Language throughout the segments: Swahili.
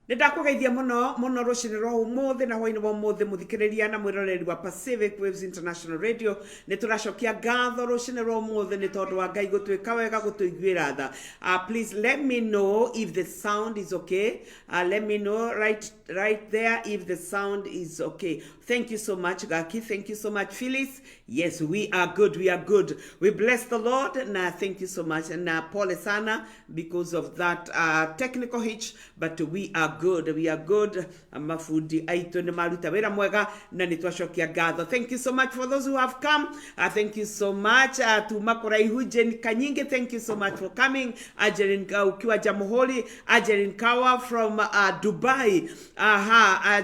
Nĩndakũgeithia mũno rũcinĩ rwa ũmũthĩ na hwainĩ wa ũmũthĩ mũthikĩrĩria na mwĩroreri wa Pacific Waves International Radio. Nĩtũracokia ngatho rũcinĩ rwa ũmũthĩ nĩ tondũ wa Ngai gũtwĩka wega gũtũiguĩra tha. Please let me know if the sound is okay. Let me know right there if the sound is okay. Thank you so much, Gaki. Thank you so much, Phyllis. Yes, we are good. We are good. We bless the Lord. And thank you so much. And Paul Esana, because of that technical hitch, but we are good. We are good. Mafudi aitu ni maruta wera mwega na nitwashokia ngatho. Thank you so much for those who have come. Thank you so much to Makoraihu Jen Kanyinge. Thank you so much for coming. Ajerin ukiwa Jamuholi. Ajerin Kawa from Dubai.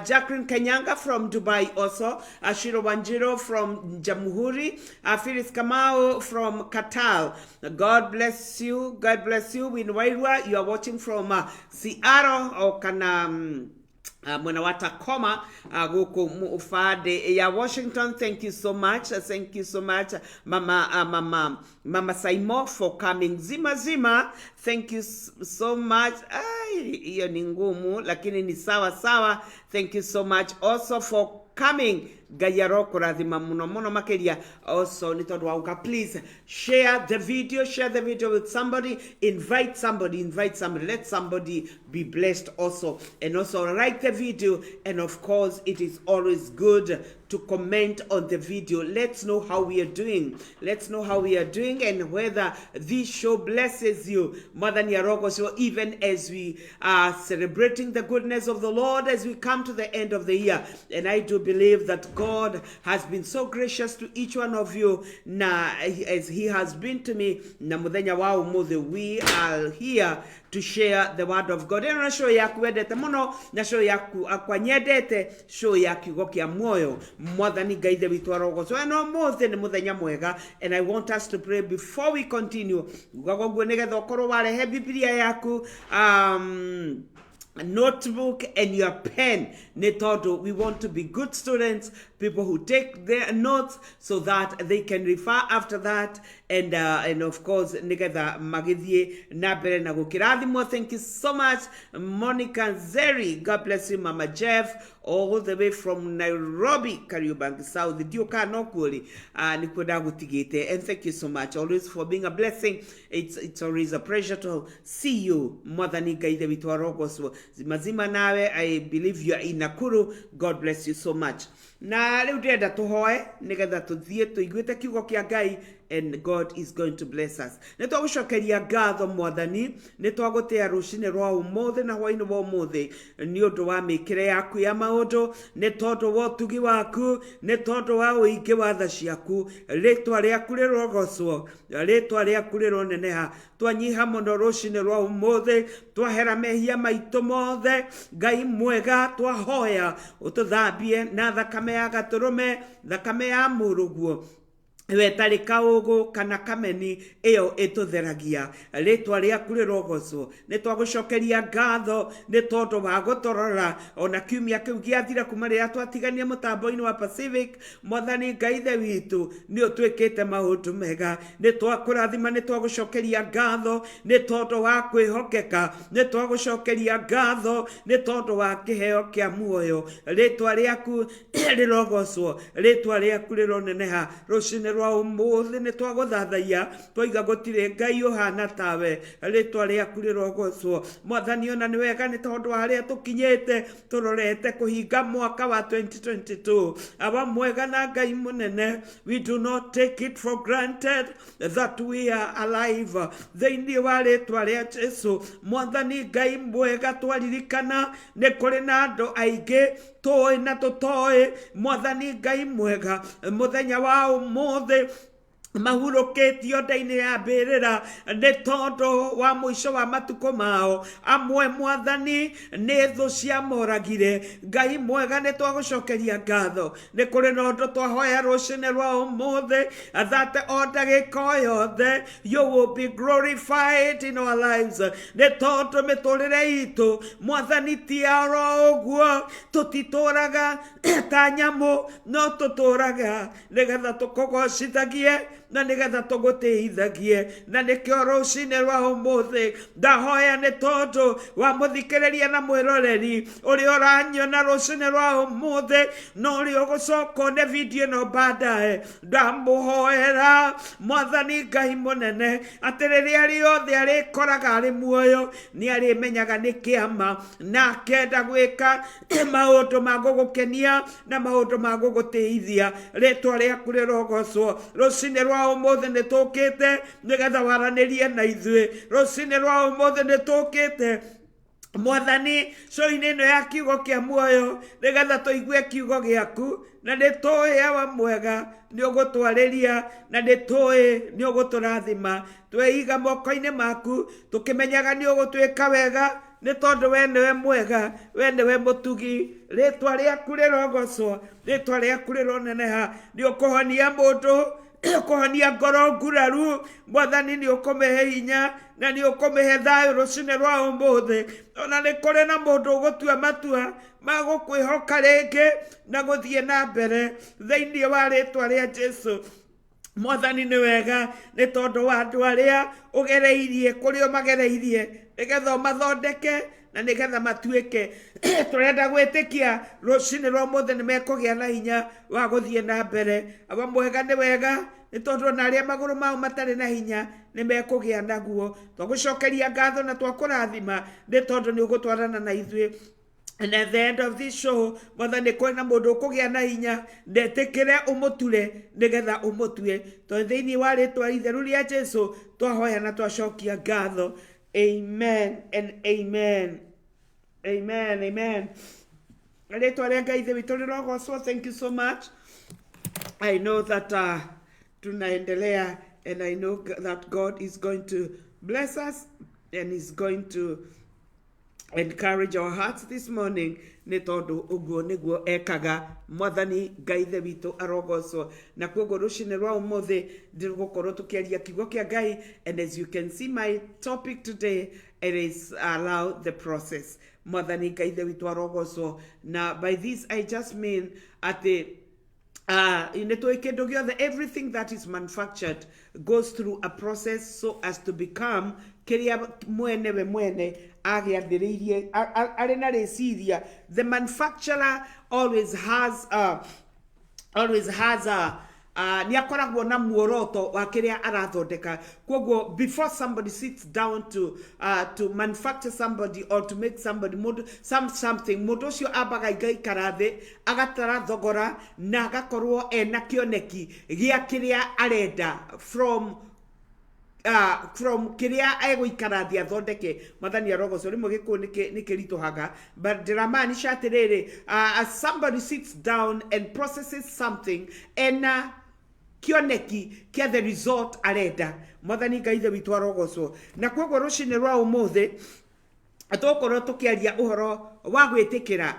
Jacqueline Kanyanga from Dubai also. Shiro Wanjiro from Jamhuri. Phyllis Kamau from Qatar. God bless you. God bless you. In Wairua, you are watching from Seattle or Mwena wa Tacoma guku mufade ya Washington. Thank you so much. Thank you so much, Mama Saimo, for coming. Zima. Thank you so much. Hiyo ni ngumu lakini ni sawa. Thank you so much also for coming. Gayaro kuradhima muno makeria also nitodo wauka. Please share the video with somebody, invite somebody, let somebody be blessed also, and also like the video. And of course it is always good to comment on the video. Let's know how we are doing, and whether this show blesses you more than Yarogo. So even as we are celebrating the goodness of the Lord as we come to the end of the year, and I do believe that God has been so gracious to each one of you as he has been to me. We are here to share the word of God. And show yaku wedete muno na show yaku akwanyedete show yaku kia muoyo mwathani gaithe witu arogo. So no mothe ni muthenya mwega, and I want us to pray before we continue. Ugagoguo nigetha ukorwo warehe Biblia yaku notebook and your pen. Netodo, we want to be good students, people who take their notes so that they can refer after that. And of course, nigeda magidie nabere na gukirathimo. Thank you so much, Monica Zeri. God bless you, Mama Jeff, all the way from Nairobi, Kariobangi South. Dioka nokuli nikodagutigete. And thank you so much always for being a blessing. It's always a pleasure to see you. Mwadhani gaide wituarogo. So mazima nawe, I believe you are in Nakuru. God bless you so much. Na leo ndenda tuhoe nigetha tuthie tuiguite kiugo kia Ngai, and God is going to bless us. Nitwagucokeria ngatho mwathani, nitwagutia rucine rwa umuthi na hwaini wa umuthi ni undu wa mikire yaku ya maundu, ni tondu wa utugi waku, ni tondu wa uingi wa tha ciaku. Ritwa riaku rirogocwo, ritwa riaku rironeneha. Twanyiha muno rucine rwa umuthi, twahera mehia maitu mothe. Ngai mwega, twahoya ututhambie na thakame ya gaturume, thakame ya muruguo wetari kaugo kana kameni eo etutheragia. Ritwa riaku rirogocwo. Nitwagucokeria ngatho ni tondu wa gutorora ona kiumia kiu giathira kuma riria twatigania mutambo-ini wa Pacific. Mwathani Ngaithe witu ni utwikite maundu mega. Nitwakurathima, nitwagucokeria ngatho ni tondu wa kwihokeka. Nitwagucokeria ngatho ni tondu wa kiheo kia muoyo. Ritwa riaku rirogocwo, ritwa riaku rironeneha. Rucine rwa umuthi ni twaguthathaia, twiga gutire Ngai uhana tawe. Ritwa riaku rirogocwo. Mwathani ona ni wega ni tondu wa haria tukinyite, turorete kuhinga mwaka wa 2022. Aba mwega na Ngai munene. We do not take it for granted that we are alive. Thiini wa ritwa ria Jesu. Mwathani Ngai mwega, twaririkana ni kuri na andu aingi toi na tutoi. Mwathani Ngai mwega, muthenya wa umuthi mahuruketio ndaini ya mbirira ni tondu wa muico wa matuko mao. Amwe Mwathani ni thu cia moragire. Ngai mwega, ni twagucokeria ngatho ni kuri na undu twahoya rucine rwa umuthi, that o ndagika yothe you will be glorified in our lives. Ni tondu miturire itu Mwathani ti aro uguo, tutituraga ta nyamu, no tuturaga nigetha tukugocithagie na nigetha tũgũtĩithagie na nĩkĩo rũcinĩ rwa ũmũthĩ ndahoya nĩ tondũ wa mũthikĩrĩria na mwĩroreri ũrĩa ũranyona rũcinĩ rwa ũmũthĩ na ũrĩa ũgũcoka one video ĩno baadaye ndamũhoera Mwathani Ngai mũnene atĩ rĩrĩa rĩothe arĩkoraga arĩ muoyo nĩ arĩmenyaga nĩ kĩama na akenda gwĩka maũndũ ma gũgũkenia na maũndũ ma gũgũtĩithia rĩtwa rĩaku rĩrogocwo rũcinĩ rwa ũmũthĩ nĩ tũkĩte nĩgetha waranĩrie na ithuĩ rũcinĩ rwa ũmũthĩ nĩ tũkĩte Mwathani coinĩ ĩno ya kiugo kĩa muoyo nĩgetha tũigue kiugo gĩaku na nĩ tũĩ awa mwega nĩ ũgũtwarĩria na nĩ tũĩ nĩ ũgũtũrathima tweiga moko-inĩ maku tũkĩmenyaga nĩ ũgũtwĩka wega nĩ tondũ we nĩwe mwega we nĩwe mũtugi rĩtwa rĩaku rĩrogocwo rĩtwa rĩaku rĩroneneha nĩ ũkũhonia mũndũ ũkũhonia ngoro nguraru Mwathani nĩ ũkũmĩhe hinya na nĩ ũkũmĩhe thayũ rũcinĩ rwa ũmũthĩ ona nĩ kũrĩ na mũndũ ũgũtua matua ma gũkwĩhoka rĩngĩ na gũthiĩ na mbere thĩinĩ wa rĩtwa rĩa Jesũ Mwathani nĩ wega nĩ tondũ wa andũ arĩa ũgereirie kũrĩa ũmagereirie nĩgetha ũmathondeke na nĩgetha matuĩke tũrenda gwĩtĩkia rũcinĩ rwa ũmũthĩ nĩ mekũgĩa na hinya wa gũthiĩ na mbere aba mwega nĩ wega nĩ tondũ ona arĩa magũrũ mao matarĩ na hinya nĩ mekũgĩa naguo twagũcokeria ngatho na twakũrathima nĩ tondũ nĩ ũgũtwarana na ithuĩ. And at the end of this show, Mwathani kũrĩ na mũndũ ũkũgĩa na hinya ndetĩkĩre ũmũture nĩgetha ũmũtue tondũ thĩinĩ wa rĩtwa itheru rĩa Jesũ twahoya na twacokia ngatho. Amen and amen. Amen, amen. Rĩtwa rĩa Ngai ithe witũ rĩrogocwo. Thank you so much. I know that tunaendelea and I know that God is going to bless us and is going to encourage our hearts this morning nĩ tondũ ũguo nĩguo ekaga Mwathani Ngai ithe witũ arogocwo na kwoguo rũcinĩ rwa ũmũthĩ ndĩgũkorwo tũkĩaria kiugo kĩa Ngai and as you can see my topic today it is allow the process. Mwathani Ngai ithe witũ arogocwo na by this I just mean at the everything that is manufactured goes through a process so as to become kiria mwene we mwene agĩathĩrĩirie arĩ na rĩciria. The manufacturer always has nĩ akoragwo na muoroto wa kĩrĩa arathondeka kwoguo before somebody sits down to manufacture somebody or to make somebody something mũndũ ũcio ambaga igaikara thĩ agatara thogora na agakorwo ena kĩoneki gĩa kĩrĩa arenda from kĩrĩa egũikara thĩ athondeke. Mwathani arogocwo rĩmwe gĩkũyũ nĩ kĩritũhaga but ndĩramaanisha atĩrĩrĩ as somebody sits down and processes something ena kĩoneki kĩa the result arenda. Mwathani Ngai ithe witũ arogocwo na kwoguo rũcinĩ rwa ũmũthĩ tũkorwo tũkĩaria ũhoro wa gwĩtĩkĩra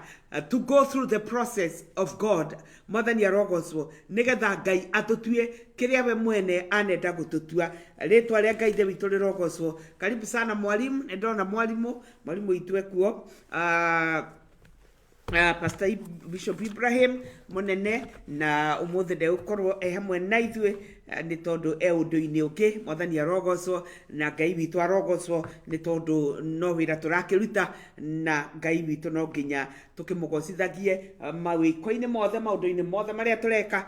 to go through the process of God. Mwathani arogocwo nĩgetha Ngai atũtue kĩrĩa we mwene anenda gũtũtua. Rĩtwa rĩa Ngai ithe witũ rĩrogocwo. Karibu sana mwalimu, ndona mwalimu itwe kuo Pastor Bishop Ibrahim Munene na ũmũthĩ ndegũkorwo hamwe na ithuĩ nĩ tondũ ũndũ-inĩ ũngĩ. Mwathani arogocwo na Ngai witũ arogocwo nĩ tondũ no wĩra tũrakĩruta na Ngai witũ no nginya tũkĩmũgocithagie mawĩko-inĩ mothe maũndũ-inĩ mothe marĩa tũreka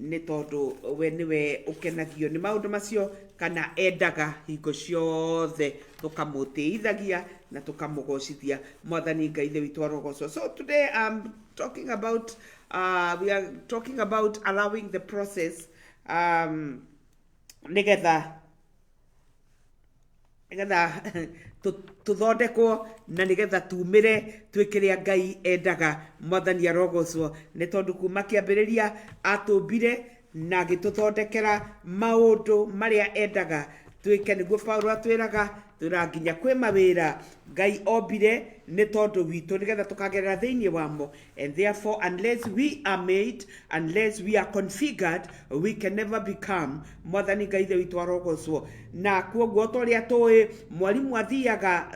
nĩ tondũ we nĩwe ũkenagio nĩ maũndũ macio kana endaga hingo ciothe tũkamũtĩithagia na tũkamũgocithia. Mwathani Ngai ithe witũ arogocwo. So today I'm talking about we are talking about allowing the process nĩgetha tũthondekwo na nĩgetha tumĩre twĩkĩrĩa Ngai endaga. Mwathani arogocwo nĩ tondũ kuma kĩambĩrĩria atũmbire na agĩtũthondekera maũndũ marĩa endaga twĩke nĩguo Paulo atwĩraga turaginya kwe mawira Ngai ombire nĩ tondũ witũ nĩgetha tũkagerera thĩinĩ wamo, and therefore unless we are made, unless we are configured, we can never become. Mwathani Ngai ithe witũ arogocwo. Na kuoguo tũrĩa tũĩ mwarimu athiaga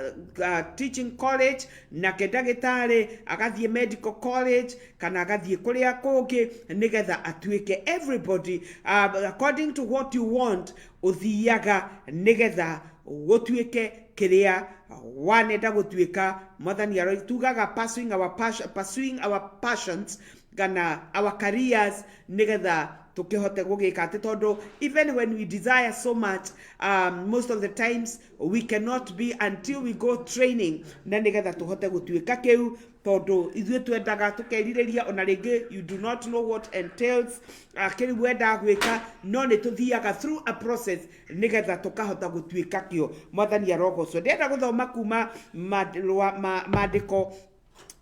teaching college, nake ndagĩtarĩ agathiĩ medical college, kana agathiĩ kũrĩa kũngĩ nĩgetha atuĩke. Everybody according to what you want uthiaga nĩgetha gũtuĩke kĩrĩa wanenda gũtuĩka. Mwathani tugaga pursuing our passions kana our careers nĩgetha tukihote gũgĩka atĩ tondũ even when we desire so much, most of the times we cannot be until we go training na nĩgetha tuhote gũtuĩka kĩu, tondũ ithuĩ twendaga tũkerirĩria ona rĩngĩ you do not know what entails kĩrĩa wenda gwĩka, no nĩ tũthiaga through a process nĩgetha tũkahota gũtuĩka kĩo. Mwathani arogocwo. Ndĩrenda gũthoma kuma maandĩko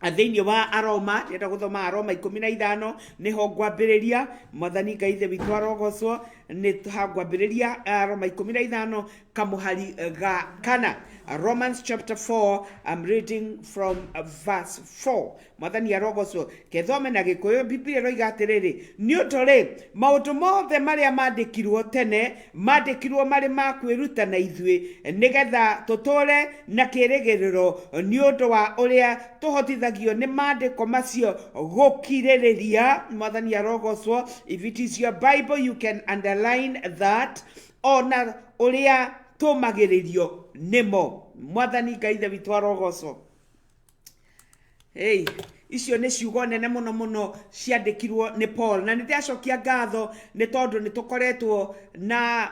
thĩinĩ wa Aroma, ndĩrenda gũthoma Aroma 15 nĩho ngwambĩrĩria. Mwathani Ngai ithe witũ arogocwo. Nĩ ngwambĩrĩria Aroma 15 kamuhari ga kana. Romans chapter 4, I'm reading from verse 4. Mwathani arogocwo. Kethome na Gĩkũyũ. Biblia ĩroiga atĩrĩrĩ, nĩ ũndũ rĩ maũndũ mothe marĩa mandĩkirwo tene mandĩkirwo marĩ ma kwĩruta na ithuĩ nĩgetha tũtũũre na kĩĩrĩgĩrĩro nĩ ũndũ wa ũrĩa tũhotithagio nĩ maandĩko macio gũkirĩrĩria. Mwathani arogocwo. If it is your Bible, you can underline that. Ona ũrĩa tũmagĩrĩrio nĩmo. Mwathani Ngai ithe witũ arogocwo. Hey, icio nĩ ciugo nene mũno mũno ciandĩkirwo nĩ Paul, na nĩndĩracokia ngatho nĩ tondũ nĩ tũkoretwo na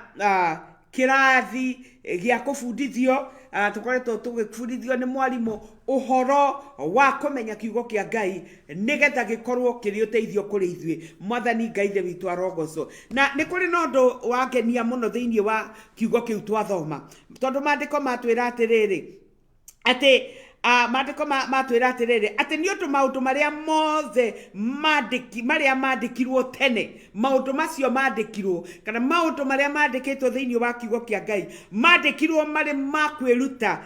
kĩrathi gĩa kũbundithio, tũkoretwo tũgĩbundithio nĩ mwarimũ ũhoro wa kũmenya kiugo kĩa Ngai nĩgetha gĩkorwo kĩrĩ ũteithio kũrĩ ithuĩ. Mwathani Ngai ithe witũ arogocwo. Na nĩ kũrĩ na ũndũ wangenia mũno thĩinĩ wa kiugo kĩu twathoma, tondũ maandĩko matwĩra atĩrĩrĩ atĩ maandĩko matwĩra atĩrĩrĩ atĩ nĩ ũndũ maũndũ marĩa mothe marĩa mandĩkirwo tene, maũndũ macio mandĩkirwo kana maũndũ marĩa mandĩkĩtwo thĩinĩ wa kiugo kĩa Ngai mandĩkirwo marĩ ma kwĩruta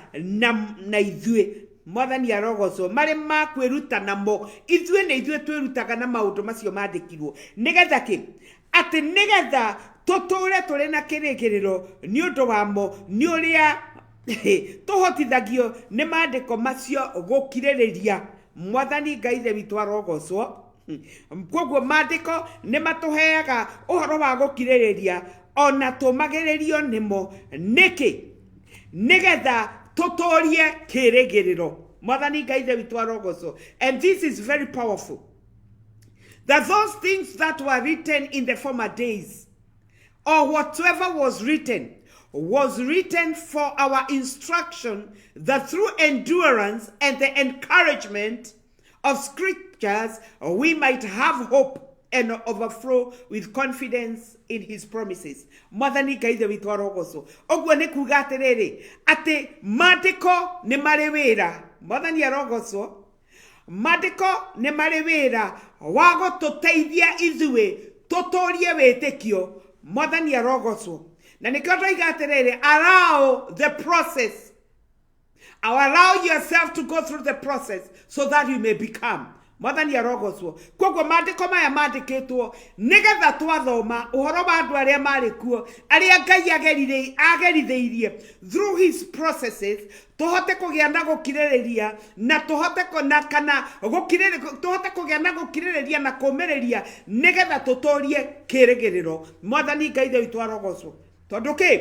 na ithuĩ. Mwathani arogocwo. Marĩ ma kwĩruta namo. Ithuĩ nĩ ithuĩ twĩrutaga na maũndũ macio mandĩkirwo nĩgetha kĩ? Atĩ nĩgetha tũtũũre tũrĩ na kĩrĩgĩrĩro nĩ ũndũ wamo, nĩ ũrĩa tũhotithagio nĩ maandĩko macio gũkirĩrĩria. Mwathani Ngai ithe witũ arogocwo. Koguo maandĩko nĩ matũheaga ũhoro wa gũkirĩrĩria ona tũmagĩrĩrio nĩmo. Nĩkĩ? Nĩgetha tũtũũrie kĩrĩgĩrĩro. Mwathani Ngai ithe witũ arogocwo. And this is very powerful, that those things that were written in the former days, or whatsoever was written for our instruction, that through endurance and the encouragement of scriptures we might have hope and overflow with confidence in his promises. Mwathani Ngai ithe witũ arogocwo. Ũguo nĩ kuuga atĩrĩrĩ atĩ maandĩko nĩ marĩ wĩra. Mwathani arogocwo. Maandĩko nĩ marĩ wĩra wa gũtũteithia ithuĩ tũtũũrie wĩtĩkio. Mwathani arogocwo. Na nĩkĩo tũiga atĩrĩrĩ, allow the process. Allow yourself to go through the process so that you may become. Mwathani arogocwo. Koguo maandĩko maya mandĩkĩtwo nĩgetha twathoma ũhoro wa andũ arĩa marĩ kuo, arĩa Ngai agerithĩirie through his processes, tũhote kũgĩa na gũkirĩrĩria na tũhote kũgĩa na gũkirĩrĩria na kũũmĩrĩria nĩgetha tũtũũrie kĩrĩgĩrĩro. Mwathani Ngai ithe witũ arogocwo. Tondũ kĩ?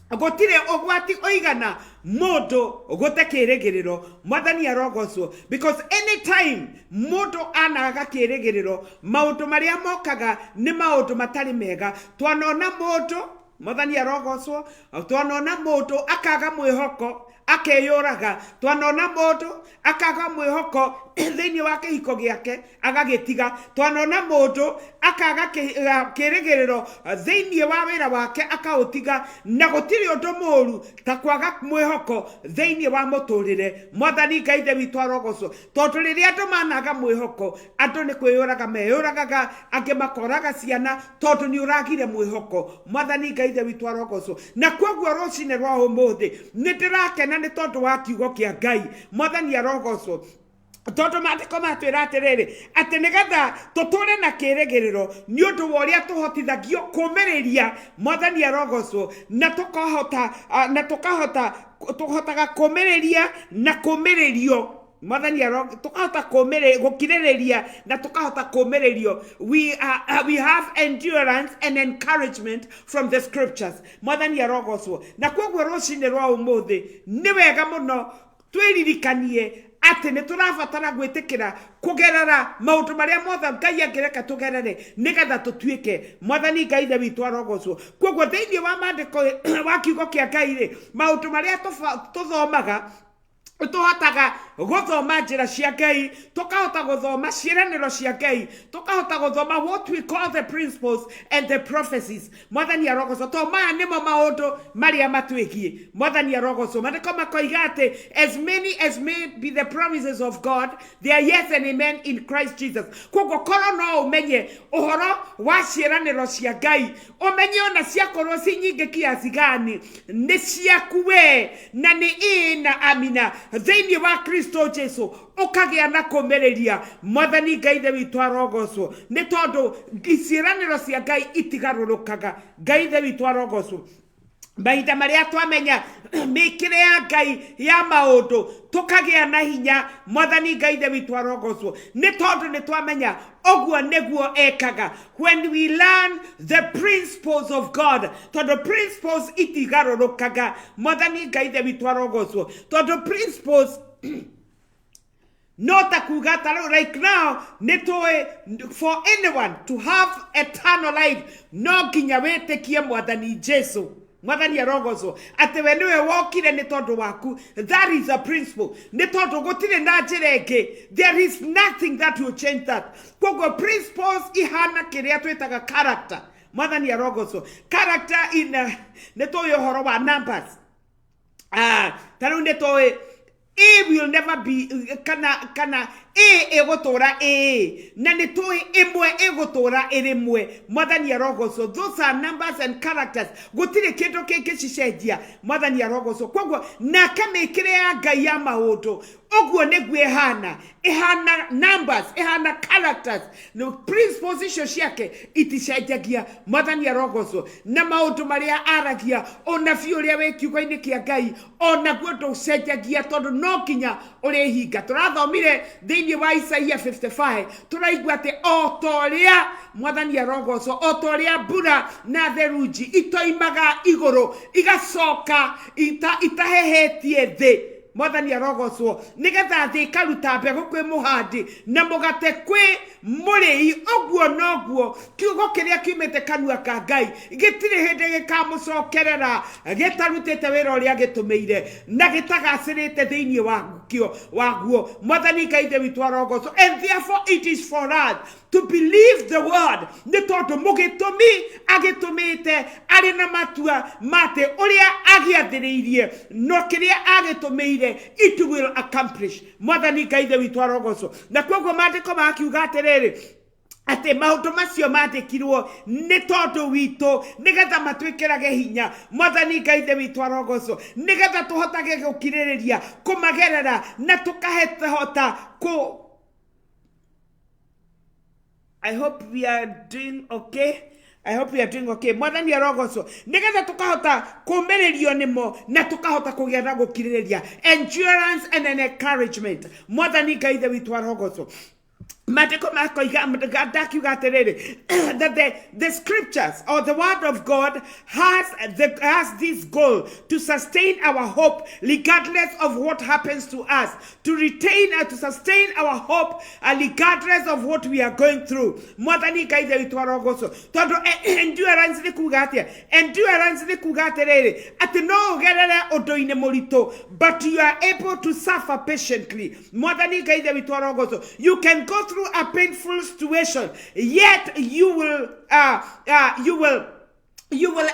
Gũtirĩ ũgwati oigana mũndũ gũte kĩrĩgĩrĩro. Mwathani arogocwo. Because anytime mũndũ anaga kĩrĩgĩrĩro, maũndũ marĩa mokaga nĩ maũndũ matarĩ mega. Twanona mũndũ, Mwathani arogocwo, twanona mũndũ akaga mwĩhoko akeyũraga. Twanona mũndũ akaga mwĩhoko thĩinĩ wa kĩhiko gĩake agagĩtiga twanona mũndũ akaga kĩrĩgĩrĩro thĩinĩ wa wĩra wake akaũtiga na gũtirĩ ũndũ mũũru ta kwaga mwĩhoko thĩinĩ wa mũtũrĩre Mwathani Ngai ithe witũ arogocwo tondũ rĩrĩa andũ managa mwĩhoko andũ nĩ kwĩyũraga meyũragaga angĩ makoraga ciana tondũ nĩ ũragire mwĩhoko Mwathani Ngai ithe witũ arogocwo na kwoguo rũcinĩ rwa ũmũthĩ nĩ ndĩrakena nĩ tondũ wa kiugo kĩa Ngai Mwathani arogocwo tondu maandiko matwira atiriri ati nigetha tutũre na kĩrĩgĩrĩro nĩ ũndũ wa ũrĩa tũhotithagio kũmĩrĩria Mwathani arogocwo na tukahotaga kũmĩrĩria na kũmĩrĩrio Mwathani tukahota gũkirĩrĩria na tukahota kũmĩrĩrio we have endurance and encouragement from the scriptures Mwathani arogocwo na kwoguo rũcinĩ rwa ũmũthĩ nĩ wega mũno twĩririkanie ati nĩ tũrabatara gwĩtĩkĩra kũgerera maũndũ marĩa mothe Ngai angĩreka tũgerere nĩgetha tũtuĩke Mwathani Ngai ithe witũ arogocwo kwoguo thĩinĩ wa maandĩko wa kiugo kĩa Ngai rĩ maũndũ marĩa tũthomaga tuhotaga guthoma njĩra cia Ngai tukahota guthoma ciĩranĩro cia Ngai tukahota guthoma what we call the principles and the prophecies Mwathani arogocwo to maya nĩmo maũndũ marĩa matwĩgie Mwathani arogocwo maandĩko makoiga atĩ as many as may be the promises of God they are yes and amen in Christ Jesus kwoguo korwo no ũmenye ũhoro wa ciĩranĩro cia Ngai ũmenye ona ciakorwo ci nyingĩ kiasi gani nĩ ciaku we na nĩ na amina thĩinĩ wa Kristo Jesu ukagĩa na kũmĩrĩria Mwathani Ngai ithe witũ arogocwo nĩ tondũ ciĩranĩro cia Ngai itigarũrũkaga Ngai ithe witũ arogocwo mahinda marĩa twamenya mĩkĩre ya Ngai ya maũndũ tukagĩa na hinya Mwathani Ngai ithe witũ arogocwo nĩ tondũ nĩ twamenya ũguo nĩguo ekaga when we learn the principles of God tondũ principles itigarũrũkaga Mwathani Ngai ithe witũ arogocwo tondũ principles not like now for anyone to have eternal life no nginya wĩtĩkie Mwathani Jesu Mwathani arogocwo ati we niwe wokire ni tondu waku that is a principle ni tondu gutire na njira ĩngĩ there is nothing that will change that kwoguo principles ihana kiria twitaga character Mwathani arogocwo character in ni toyo horo wa numbers taru ni toy A will never be kana egotora na ni toy emwe egotora erimwe Mwathani arogocwo those are numbers and characters gutire kindu kingi cicenjia Mwathani arogocwo kwoguo na kamĩkĩre ya Ngai ya maũndũ oguo nĩguo ihana numbers ihana characters no principles icio ciake iticenjagia Mwathani arogocwo na maũndũ marĩa aragia ona biũ ũrĩa wĩ kiugo-inĩ kĩa Ngai ona guo ndũcenjagia tondũ no nginya ũrĩhinga tũrathomire thĩinĩ wa Isaia 55 tũraigua atĩ o torĩa Mwathani arogocwo o torĩa mbura na theruji itoimaga igũrũ igacoka itahehetie thĩ Mwathani arogocwo nigetha thĩ ikaruta mbegũ kwĩ mũhandi na mũgate kwĩ mũrĩi ũguo noguo kiugo kĩrĩa kiumĩte kanua ka Ngai gĩtirĩ hĩndĩ gĩkamũcokerera gĩtarutĩte wĩra ũrĩa gĩtũmĩire na gĩtagacĩrĩte thĩinĩ waguo Mwathani Ngai ithe witũ arogocwo and therefore it is for us to believe the word nĩ tondũ mũgĩtũmi agĩtũmĩte arĩ na matua mate ũrĩa agĩathĩrĩirie no kĩrĩa agĩtũmĩire it will accomplish Mwathani Ngai ithe witũ arogocwo na kwoguo maandĩko makiuga atĩrĩrĩ ati maũndũ macio mandĩkirwo nĩ tondũ witũ nĩgetha matwĩkĩrage hinya Mwathani Ngai ithe witũ arogocwo nĩgetha tũhotage gũkirĩrĩria kũmagerera na tũkahota I hope we are doing okay. Mwathani arogocwo nigetha tukahota kũmĩrĩrio nĩmo na tukahota kũgĩa na gũkirĩrĩria endurance and an encouragement Mwathani Ngai ithe witũ arogocwo that the scriptures or the word of God has this goal to sustain our hope regardless of what happens to us, to retain and to sustain our hope regardless of what we are going through. Endurance ni kugatia, endurance ni kugaterere ati no gerere odoine morito, but you are able to suffer patiently. You can go through a painful situation, yet you will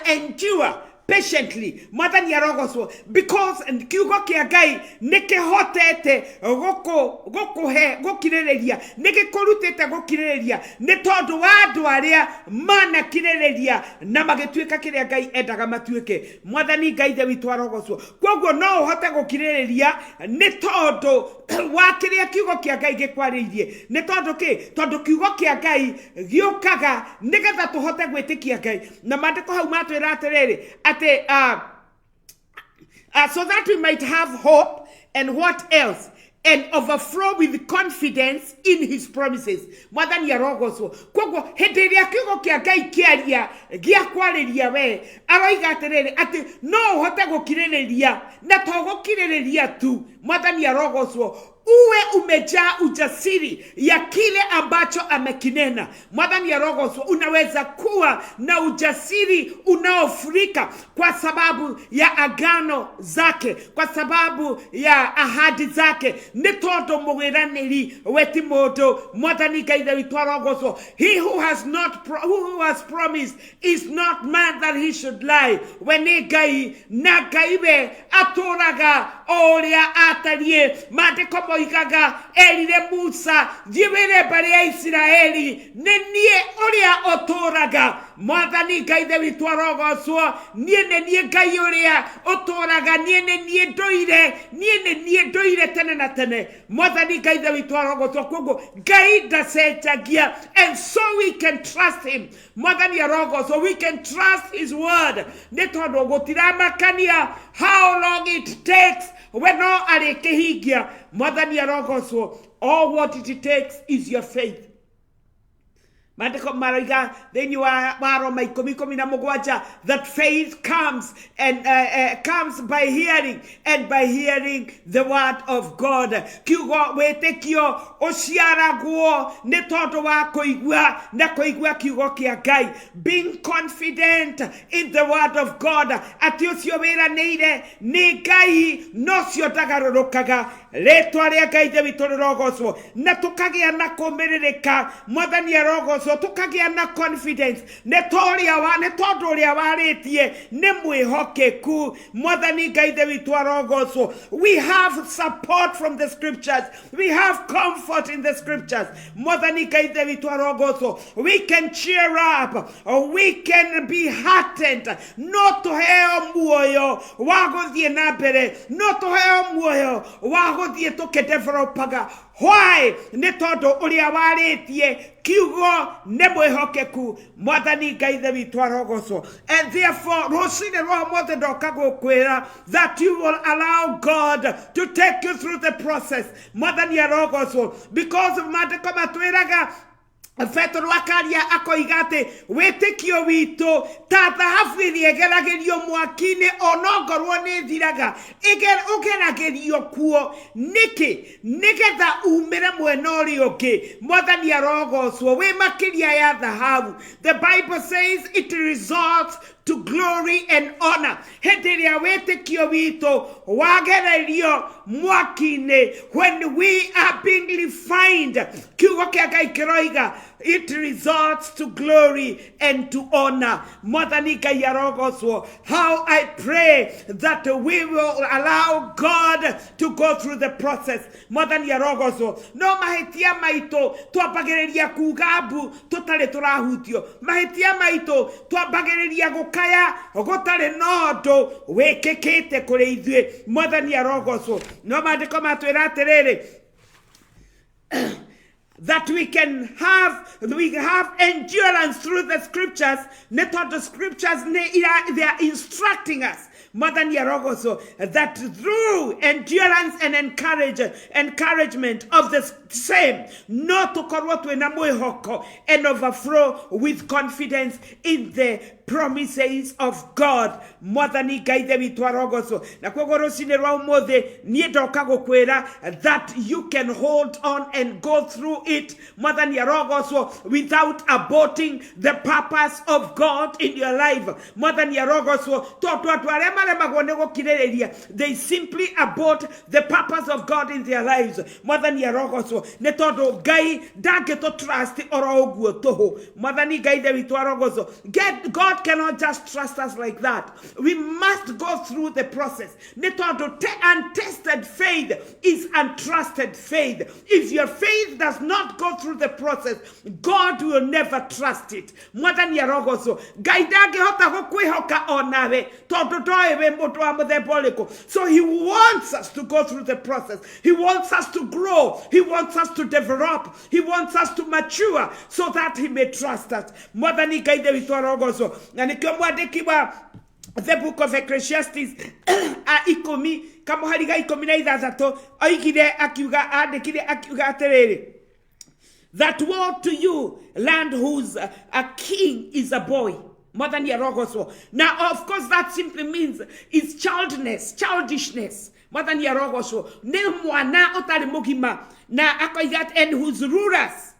endure patiently because kiugo kia Ngai nikihotete gokirereria nigikurutete gokirereria ni tondu wa andu aria mana kirereria na magituika kiria Ngai endaga matuike. Mwathani Ngai the witu arogocwo koguo no uhote gokirereria ni tondu wa kiria kiugo kia Ngai gikwaririe. Ni tondu ki tondu kiugo kia Ngai giukaga nigetha tuhote gwitikia Ngai na mandiko hau matwira atiriri so that we might have hope and what else? And overflow with confidence in his promises. Mwathani arogocwo koguo hindi ria kiugo kia Ngai kiaria giakwariria we aroiga atiriri ati no uhote gukirireria na to gukirireria tu. Mwathani arogocwo uwe umejaa ujasiri ya kile ambacho amekinena. Mwathani arogocwo unaweza kuwa na ujasiri unaofurika kwa sababu ya agano zake, kwa sababu ya ahadi zake. Ni tondu mugiraniri weti mundu. Mwathani Ngai the witu arogocwo he who has promised is not man that he should lie. When Ngai na Ngai we aturaga oria atarie mandiko moigaga erire Musa thiwire mbere ya Israeli nenie oria oturaga. Mwathani Ngai the witu arogocwo nie Ngai oria oturaga nie ndoire tene na tene. Mwathani Ngai the witu arogocwo koguo Ngai ndacenjagia, and so we can trust him. Mwathani arogocwo we can trust his word ni tondu gutiramakania how long it takes when no arikehigia. Mwathani arogocwo all what it takes is your faith. Mandiko mariga then you are Roma 10:17 that faith comes and comes by hearing, and by hearing the word of God. Kiugo wetekio ociaragwo ni tondu wa kuigua na kuigua kiugo kia Ngai, being confident in the word of God ati ucio wiraneire ni Ngai no cio ndagarurukaga. Retwa ria Ngai the witu rogocwo na tukagia na kumiririka. Mwathani arogocwo tukagia na confidence ne tondu uria waritie ni mwihokeku. Mwathani Ngai the witu arogocwo we have support from the scriptures, we have comfort in the scriptures. Mwathani Ngai the witu arogocwo we can cheer up, we can be heartened, no tuheo muoyo wa guthie na mbere, no tuheo muoyo wa guthie tukidevelopaga. Why? Ni tondu uria waritie kiugo ne mwihokeku. Mwathani Ngai the witu arogocwo, and therefore rocine roho mothe ndoka gukwira that you will allow God to take you through the process. Mwathani arogocwo because of mandiko matwiraga Petro akaria akoigate wetekio wito ta thahabu iriegeragerio mwakine onongorwo ni thiraga ugeragerio kuo niki nigetha umire mwena urio ungi. Mwathani arogocwo we makiria ya thahabu. The Bible says it results to glory and honor. Henderia wetekio wito wagererio mwakine when we are being refined. Kiugo kia Ngai kiroiga it results to glory and to honor. Mwathani Ngai arogocwo how I pray that we will allow God to go through the process. Mwathani arogocwo no mahitia maito twabagereria kugambu tutare turahutio, mahitia maito twabagereria gukaya gutare nondo wekekete kuri ithue. Mwathani arogocwo no mandiko matwira atiriri that we have endurance through the scriptures. Not the scriptures they are instructing us. mwathani arogoco, that through endurance and encouragement of the same, no tukorwo twina mwihoko and overflow with confidence in the promises of God. Mwathani gaithe witu arogoco, na kwoguo rucini rwa umuthi nie ndoka gukwira that you can hold on and go through it, mwathani arogoco, without aborting the purpose of God in your life. Mwathani arogoco, tondu andu aria maremagwo ni gukiririria, they simply abort the purpose of God in their lives. Mwathani arogoco, ni tondu Ngai ndangito trust oro uguo tuhu. Mwathani gaithe witu arogoco, God cannot just trust us like that. We must go through the process. Untested faith is untrusted faith. If your faith does not go through the process, God will never trust it. Mwathani arogoco, Ngai ndangihota gukwihoka onawe tondu ndoe we mundu wa muthemba uriku. So he wants us to go through the process. He wants us to grow. He wants us to develop. He wants us to mature so that he may trust us. Mwathani gaithe witu arogoco, na nikio mwandiki wa the book of Ecclesiastes ikomi kama hariga ikomi na ithathatũ oigire akiuga andikire akiuga atiriri, that woe to you, land whose a king is a boy. Mwathani arogoco. Now, of course, that simply means is childishness. Mwathani arogoco, ne mwana utari mugima na akoiga, and whose rulers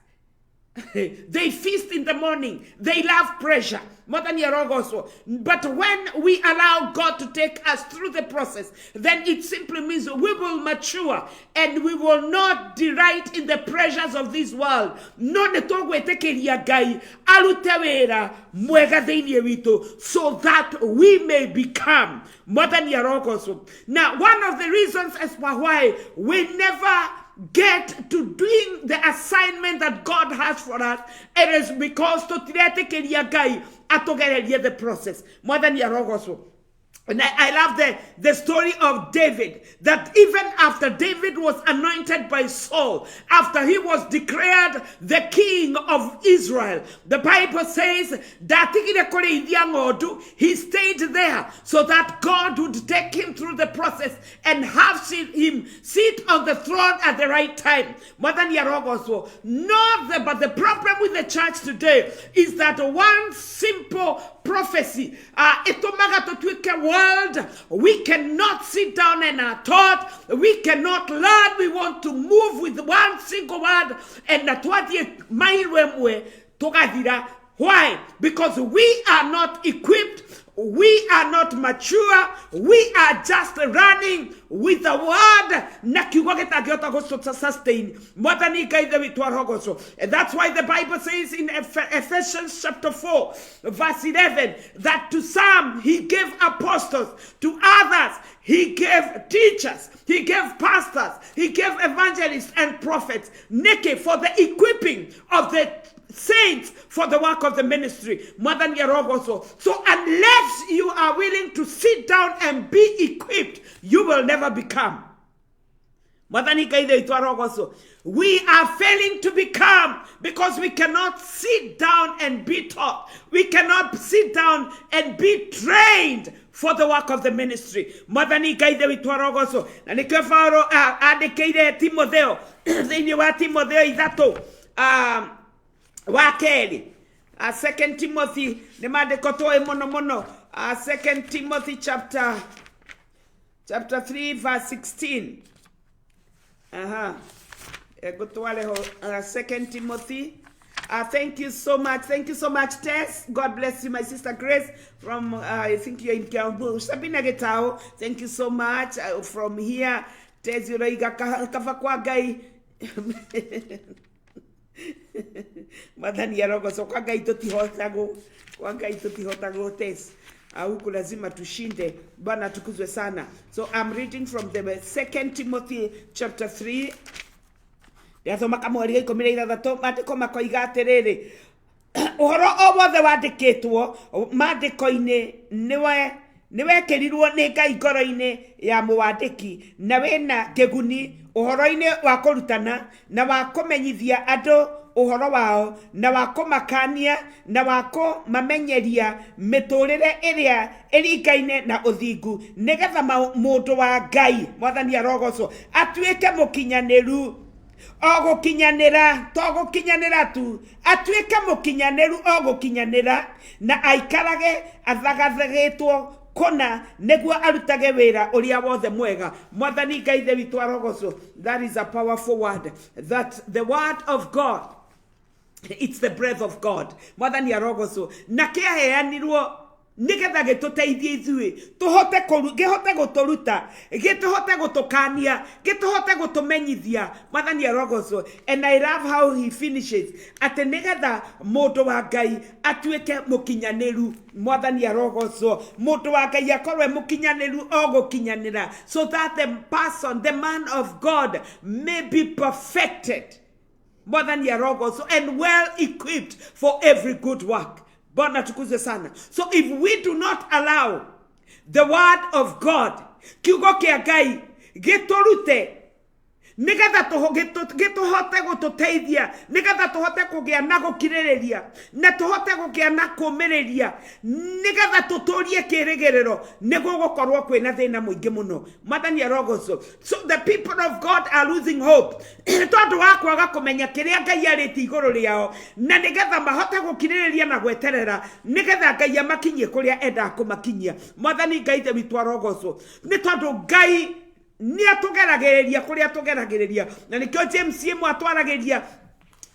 they feast in the morning, they love pleasure. But when we allow God to take us through the process, then it simply means we will mature and we will not delight in the pleasures of this world. So that we may become. Now, one of the reasons as to why we never get to doing the assignment that God has for us, it is because to the process. And I love the story of David, that even after David was anointed by Saul, after he was declared the king of Israel, the Bible says that he stayed there so that God would take him through the process and have him sit on the throne at the right time. But the problem with the church today is that one simple prophecy, we cannot sit down and are taught. We cannot learn. We want to move with one single word. And that's what why? Because we are not equipped. We are not mature. We are just running with the word. And that's why the Bible says in Ephesians chapter 4, verse 11, that to some he gave apostles, to others he gave teachers, he gave pastors, he gave evangelists and prophets, for the equipping of the saints for the work of the ministry. So unless you are willing to sit down and be equipped, you will never become. We are failing to become because we cannot sit down and be taught. We cannot sit down and be trained for the work of the ministry. Wakeli, 2 Timothy, mono, 2 Timothy chapter 3 verse 16. Go to 2 Timothy. Thank you so much. Thank you so much, Tess. God bless you, my sister Grace from I think you're in Kiambu. Sabina Getao. Thank you so much from here. Tess Yuraiga Kavakwagay. Madhani yarogo so kwa ito tihotago test huku lazima tushinde. Bwana tukuzwe sana. So I'm reading from the 2 Timothy chapter 3. Yathoma kamwari ikomire ithathatũ mandĩko makoiga atĩrĩrĩ, ũhoro o wothe wandĩkĩtwo mandĩko-inĩ nĩwekĩrirwo nĩ Ngai ngoro-inĩ ya mũwandĩki na wĩna kĩguni uhoro-ini wa kurutana na wa kumenyithia andu uhoro wao na wa kumakania na wa kumamenyeria miturire iria iringaine na uthingu nigetha mundu wa Ngai mwathani arogocwo atuike mukinyaniru ogukinyanira togukinyanira tu atuike mukinyaniru ogukinyanira na aikarage athagathagitwo kona neguo arutage wira uria wothe mwega mwathani Ngai the witu arogocwo. That is a powerful word, that the word of God, it's the breath of God mwathani arogocwo na kiaheanirwo nigetha gituteithie ithui tuhote gihote guturuta gituhote gutukania gituhote gutumenyithia mwathani arogocwo. And I love how he finishes at nigetha mundu wa Ngai atuike mukinyaniru mwathani arogocwo mundu wa Ngai akorwe mukinyaniru ogukinyanira, so that the person, the man of God, may be perfected mwathani arogocwo and well equipped for every good work. Bwana tukuze sana. So if we do not allow the word of God, kiugo kia Ngai giturute nigetha gituhote gututeithia nigetha tuhote kugia na gukiririria na tuhote kugia na kumiriria nigetha tuturie kirigiriro niguo gukorwo kwina thina muingi muno mwathani arogocwo. So the people of God are losing hope tondu wa kwaga kumenya kiria Ngai ariti iguru riao na nigetha mahote gukiririria na gweterera nigetha Ngai amakinyie kuria enda kumakinyia mwathani Ngai the witu arogocwo. Ni tondu Ngai ni atugeragereria kuria atugeragereria na nikyo James yemu atwarageria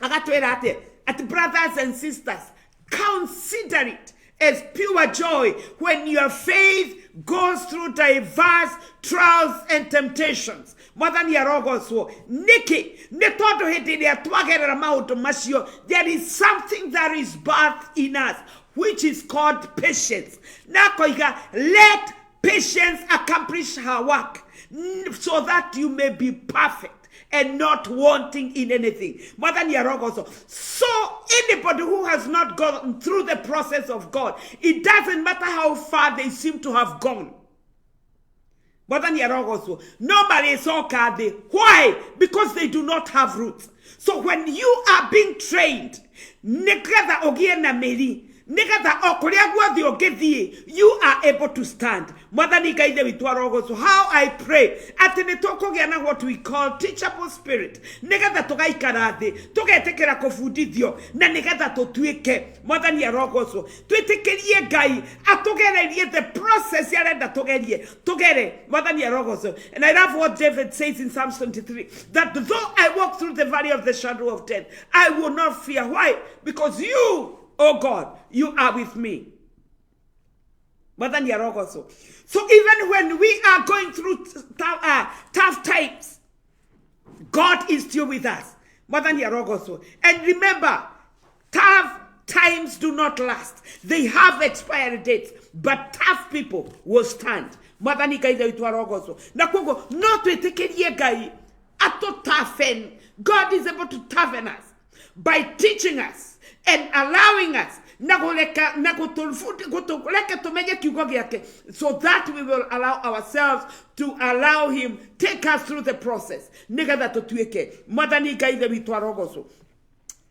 agatwera ati brothers and sisters, consider it as pure joy when your faith goes through diverse trials and temptations. Mwathani arogocwo niki ni tondu hindi ria twagerera maundu macio, there is something that is birthed in us which is called patience. Na koiga, let patience accomplish her work, so that you may be perfect and not wanting in anything. Mwathani arogocwo. So anybody who has not gone through the process of God, it doesn't matter how far they seem to have gone. Mwathani arogocwo. Nobody is okay. Why? Because they do not have roots. So when you are being trained, nigetha ogie na meri, nigetha okuria guothi ogithie, you are able to stand. Mwathani Ngai the witu arogocwo. How I pray ati ni tukugia na what we call teachable spirit, nigetha tugaikara thi tugetekera kufundithio na nigetha tutuike mwathani arogocwo twitikirie Ngai atugererie the process yarenda tugere mwathani arogocwo. And I love what David says in Psalm 23, that though I walk through the valley of the shadow of death, I will not fear. Why? Because you, oh God, you are with me. So even when we are going through tough times, God is still with us. And remember, tough times do not last. They have expiry dates, but tough people will stand. God is able to toughen us by teaching us and allowing us so that we will allow ourselves to allow him take us through the process.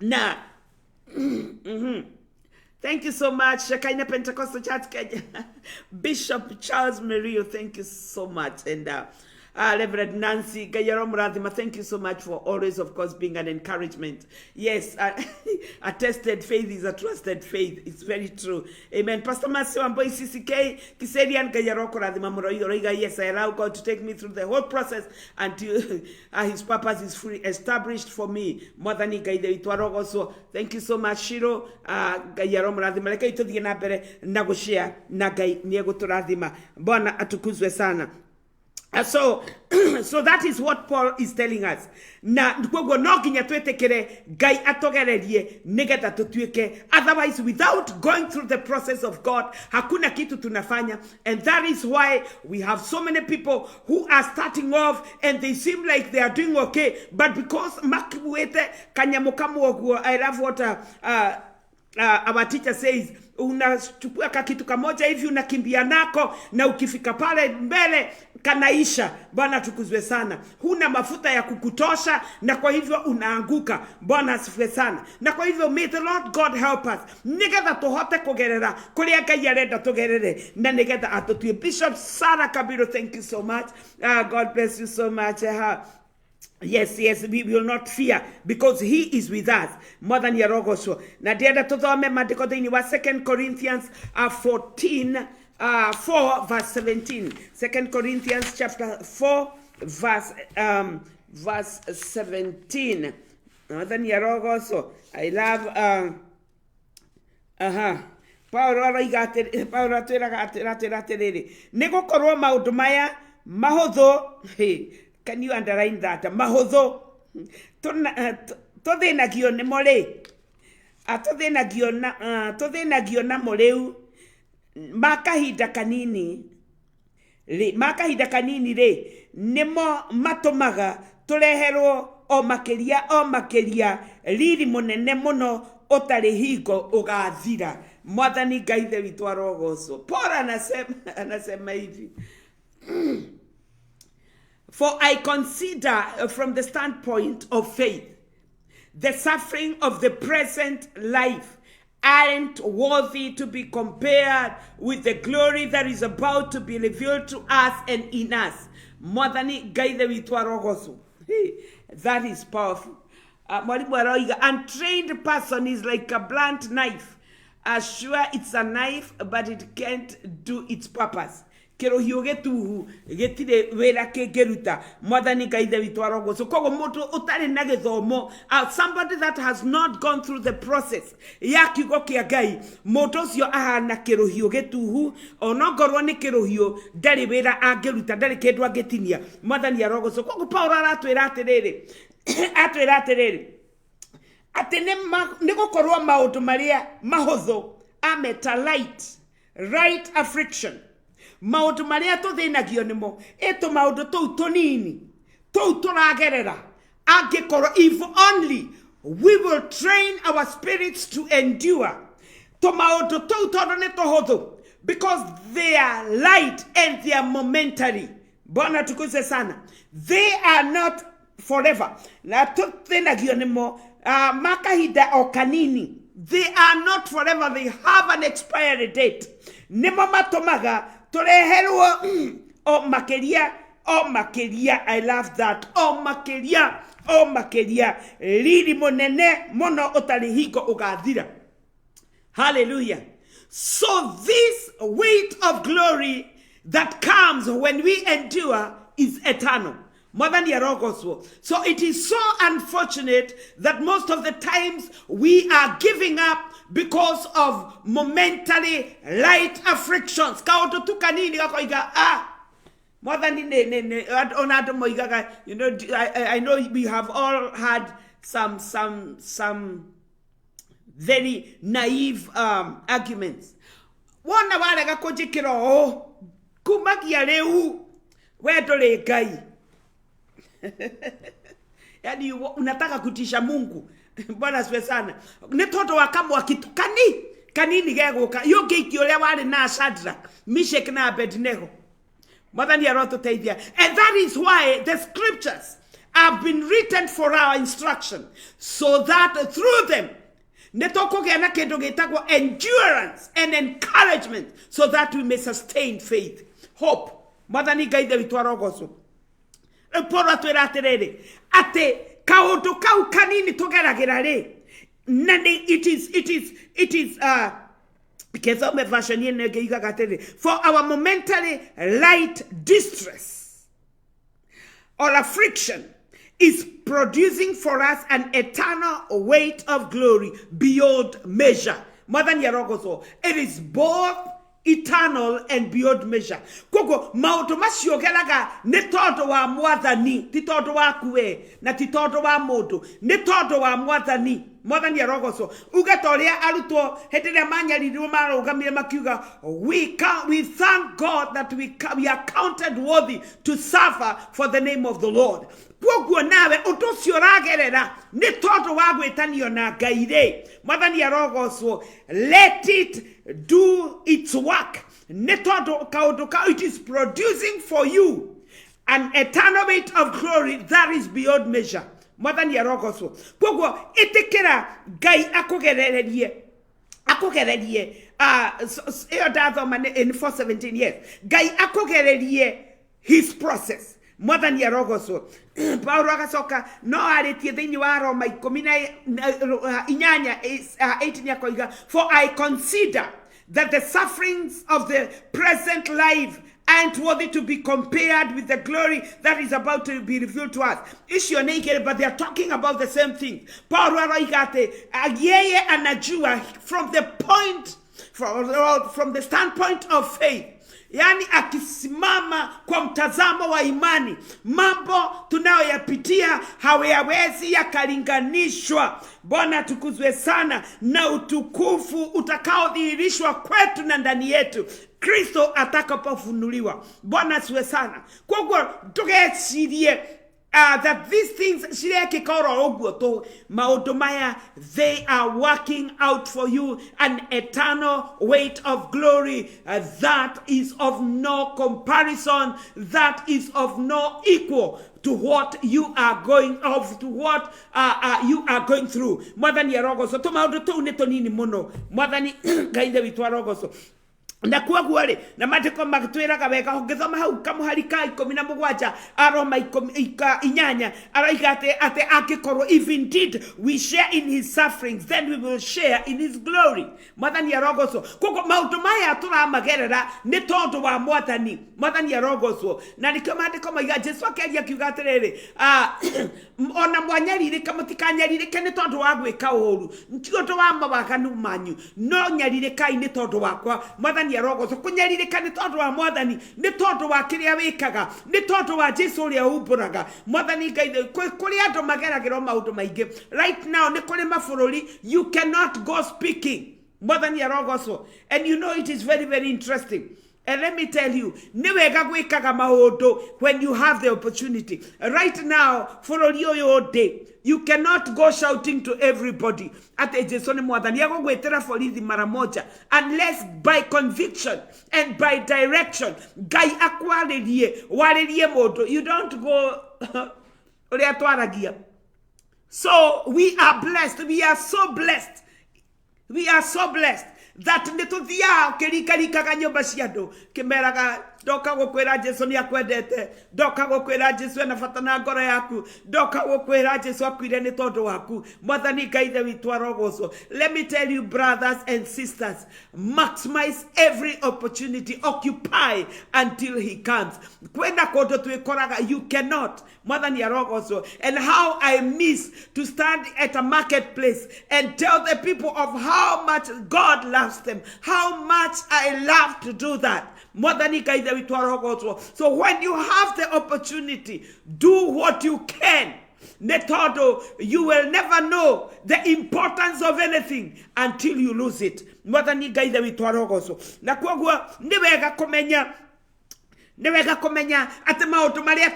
Now, thank you so much, Shekinah Pentecostal Church Kenya. Bishop Charles Mario, thank you so much. And Reverend Nancy Gayarom Radhima, thank you so much for always, of course, being an encouragement. Yes, a tested faith is a trusted faith. It's very true. Amen. Pastor Masio Amboy CCK, Kiserian Gayaroko Radhima Moroiga. Yes, I allow God to take me through the whole process until his purpose is fully established for me. Modani Gaide Ituarogo. So thank you so much, Shiro Gayarom Radhima. Leka ito diya nabere nagoshia nagai niego to Radhima. Bona atukuzwe sana. So that is what Paul is telling us. Otherwise, without going through the process of God, hakuna kitu tunafanya. And that is why we have so many people who are starting off and they seem like they are doing okay, but because I love what our teacher says, unachukua kakitu kamoja hivi unakimbia nako na ukifika pale mbele kanaisha. Bwana tukuzwe sana. Huna mafuta ya kukutosha na kwa hivyo unaanguka. Bwana asifiwe sana. Na kwa hivyo may the Lord God help us. Nigetha tuhote kugerera kuria Ngai arenda tugerere na nigetha atutue. Bishop Sarah Kabiro, thank you so much. God bless you so much. Yes, we will not fear because he is with us. More than Yarogosho. Na dienda tuthome maandiko thĩinĩ wa 2 Corinthians 14 4 verse 17. 2 Corinthians chapter 4 verse 17. More than Yarogosho. I love Paulo atwĩraga atĩrĩrĩ nĩgũkorwo maũndũ maya mahũthũ. Can you underline that? Mahotho. Tothenagio ne more. Tothenagio na moreu. Makahida kanini re. Nemo matomaga. Toleherwo o makeria. Riri munene mono otarihigo ugathira. Mwathani Ngai the witũ arogoco. Paul anasema hivi. For I consider from the standpoint of faith, the suffering of the present life aren't worthy to be compared with the glory that is about to be revealed to us and in us. Mwathani Ngai the witũ arogoco. That is powerful. Mwalimu aroiga, untrained person is like a blunt knife. Sure, it's a knife, but it can't do its purpose. Kirohio getuhu getire wera kegeruta. Mwathani Ngai the witũ arogoco. Kogo mũndũ ũtarĩ na gĩthomo, somebody that has not gone through the process ya kiugo kĩa Ngai, mũndũ ũcio ahana kirohio getuhu. Onongorwo nĩ kirohio ndarĩ wĩra angĩruta, ndarĩ kĩndũ angĩtinia. Mwathani arogoco. Kogo Paulo aratwĩra atĩrĩrĩ atĩ nĩgũkorwo maũndũ marĩa mahũthũ ameta light affliction. Maũndũ marĩa tũthĩnagio nĩmo eto maũndũ tũu tũnini tũu tũragerera angĩkorwo if only we will train our spirits to endure tũmaũndũ tũu tondũ nĩ tũhũthũ because they are light and they are momentary. Bwana tukuze sana. They are not forever. Na tũthĩnagio nĩmo makahida o kanini. They are not forever. They have an expiry date. Nĩmo matomaga toreherwo o makeria. I love that. O makeria riri monene mono otarihigo ugathira. Hallelujah. So this weight of glory that comes when we endure is eternal. So it is so unfortunate that most of the times we are giving up because of momentary light afflictions. You know, I know we have all had some very naive arguments. Wana wale gakojikiro kumagia leu wedole Ngai. Yani unataka kutisha Mungu. Bwana asifiwe sana. Ni toto wakamwa kitu kanini geguka yoke ikiole wale na Shadrach, Meshach na Abednego. Mwathani arotuteithia. And that is why the scriptures have been written for our instruction, so that through them netokogea na kindu gitagwo endurance and encouragement, so that we may sustain faith, hope. Mwathani Ngai the witũ arogoco. Paul atwĩra atĩrĩrĩ atĩ kaũndũ kau kanini tũgeragĩra rĩ na it is kesome version yene ngeigaga atĩrĩ, for our momentary light distress or affliction is producing for us an eternal weight of glory beyond measure. Mwathani arogoco. It is both eternal and beyond measure. Kogo maũndũ macio geraga nĩ tondũ wa Mwathani, ti tondũ waku we na ti tondũ wa mũndũ, nĩ tondũ wa Mwathani. mwathani arogoco uge ta uria arutwo hindi ria manyarirwo marugamire makiuga we thank God that we are counted worthy to suffer for the name of the Lord. Kwoguo nawe undu ucio ragerera ni tondu wa gwitanio na Ngai ri mwathani arogocwo let it do its work ni tondu kaundu ka it is producing for you an eternal weight of glory that is beyond measure. Mwathani arogocwo kwoguo itikira Ngai akugererie iyo dathoma in 4:17 yes Ngai akugererie his process. Mwathani arogocwo Paulo agacoka no aritie thiini wa Roma 18 akoiga for I consider that the sufferings of the present life aren't worthy to be compared with the glory that is about to be revealed to us. Issue naked, but they are talking about the same thing. Paulo araigate yeye anajua from the standpoint of faith. Yani akisimama kwa mtazamo wa imani mambo tunayoyapitia hawayawezi yakalinganishwa. Bwana tukuzwe sana na utukufu utakaodhihirishwa kwetu na ndani yetu Kristo atakapofunuliwa. Bwana siwe sana kwa tugecirie that these things they are working out for you an eternal weight of glory that is of no comparison, that is of no equal to what you are going you are going through. Mwathani arogoco tumaundu tu ni tunini muno mwathani Ngai witu arogoco na kwoguo ri na matiko magitwiraga wega ngithoma hau kamuharika 17 Aroma 8 araiga ate akikorwo if indeed we share in his sufferings then we will share in his glory. Mwathani arogoco koko maundu maya turamagerera ni tondu wa mwathani arogoco na nikio matiko maiga Jesu akeria kiuga atiriri ona mwanyaririka mutikanyaririke ni tondu wa gwika uru ntigoto wa mabaganu manyu no nyaririkai ni tondu wakwa. Mwathani arogoco kunyaririka ni tondu wa mwathani ni tondu wa kiria wikaga ni tondu wa Jesu uria umburaga. Mwathani Ngai kuri andu mageragiro maundu maingi right now ni kuri mabururi you cannot go speaking. Mwathani arogoco and you know it is very very interesting. And let me tell you, niwega gwikaga maundu when you have the opportunity. Right now, for all your day, you cannot go shouting to everybody at Jesu ni mwathani agogwetera borithi mara moja unless by conviction and by direction Ngai akwaririe waririe mundu. You don't go uria twaragia. So we are blessed. We are so blessed. We are so blessed that nituthia kirika nyumba cia andu kimeraga doka gukwira Jesu ni akwendete, doka gukwira Jesu na fatana ngoro yaku, doka gukwira Jesu akwire ni tondu waku. Mwathani Ngai witu arogocwo. Let me tell you brothers and sisters, maximize every opportunity, occupy until he comes. Kwenda kondo twikoraga you cannot. Mwathani arogocwo. And how I miss to stand at a marketplace and tell the people of how much God loves them, how much I love to do that. Mwathani Ngai witu arogocwo. So when you have the opportunity, do what you can. Netodo, you will never know the importance of anything until you lose it. Mwathani Ngai witu arogocwo. Na kwoguo ni wega kumenya ati maundu maria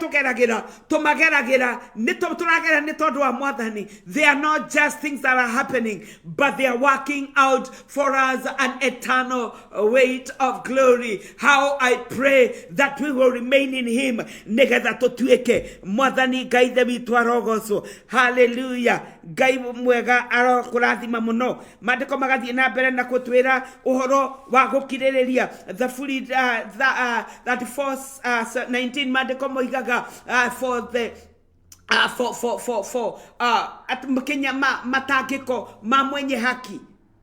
tumageragira ni tondu wa mwathani. They are not just things that are happening, but they are working out for us an eternal weight of glory. How I pray that we will remain in him nigetha tutuike mwathani Ngai witu arogocwo. Hallelujah. Ngai mwega arokurathima muno. Mandiko magathie na mbere na gutwira uhoro wa gukiririria Thaburi 34:19 mandiko moigaga for the at mkenya matangiko ma mwenye haki.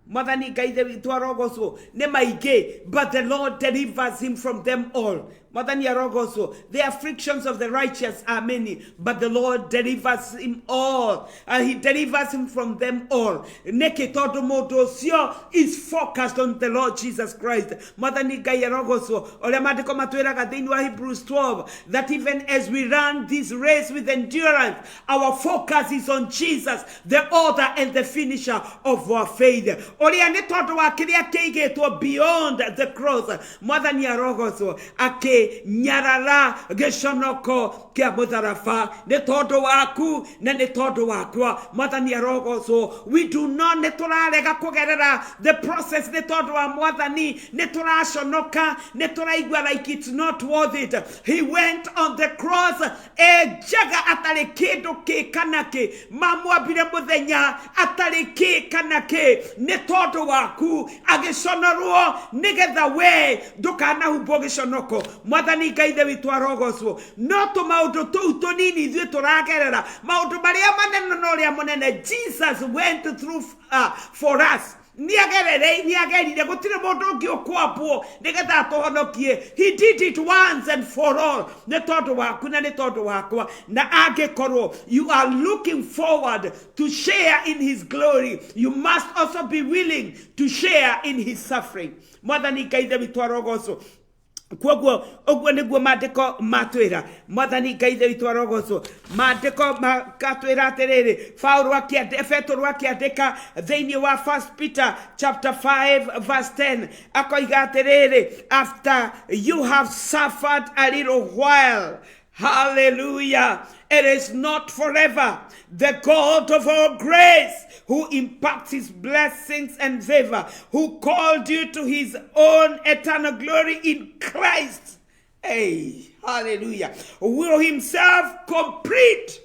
Mwathani Ngai witu arogocwo ni maingi, but the Lord delivers him from them all. Mwathani arogoso. The afflictions of the righteous are many, but the Lord delivers him all. He delivers him from them all. Neke todo modosio is focused on the Lord Jesus Christ. Mwathani Ngai arogoso. Ole matiko matuera kadini wa Hebrews 12. That even as we run this race with endurance, our focus is on Jesus, the author and the finisher of our faith. Ole ane todo wa kiria keige to beyond the cross. Mwathani arogoso. Ake nyarara geshonoko kia mudarafa ne todo waku na ne todo wakwa. Mwathani arogoso. We do not netorarega kugerera the process ne todo wa mwathani netora shonoka netora igwa like it's not worth it. He went on the cross jaga ataleke ke kanake mamwa bire muthenya ataleke kanake ne todo waku ageshonoruo nigetha we ndukana hubogeshanoko. Mwathani Ngai ithe witu arogocwo no to maundu tou tunini ithuĩ tũragerera maundu maria manene no ria munene Jesus went through for us. Niagerire gutire mundu ungi ukwapwo nigetha atuhonokie. He did it once and for all. Ne tondu waku na ne tondu wakwa na angekorwo you are looking forward to share in his glory, you must also be willing to share in his suffering. Mwathani Ngai ithe witu arogocwo Kwogwo ogwo niguo mandiko matwira. Mwathani Ngai ithe witu arogocwo mandiko makatwira atiriri. Paulo akiandika thiini wa 1 Peter chapter 5 verse 10 akoiga atiriri, after you have suffered a little while, hallelujah, it is not forever. The God of all grace, who imparts his blessings and favor, who called you to his own eternal glory in Christ, hey, hallelujah, will himself complete,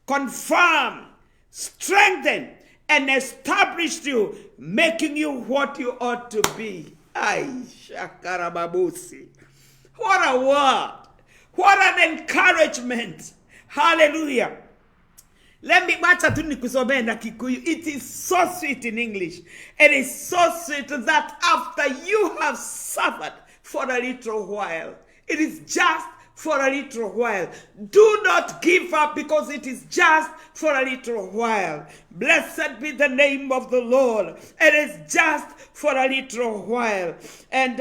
confirm, strengthen, and establish you, making you what you ought to be. Ay, shakarababusi. What a word. What an encouragement. Hallelujah. Let me macha tu nikusomee na Kikuyu. It is so sweet in English. It is so sweet that after you have suffered for a little while, it is just for a little while. Do not give up, because it is just for a little while. Blessed be the name of the Lord. It is just for a little while. And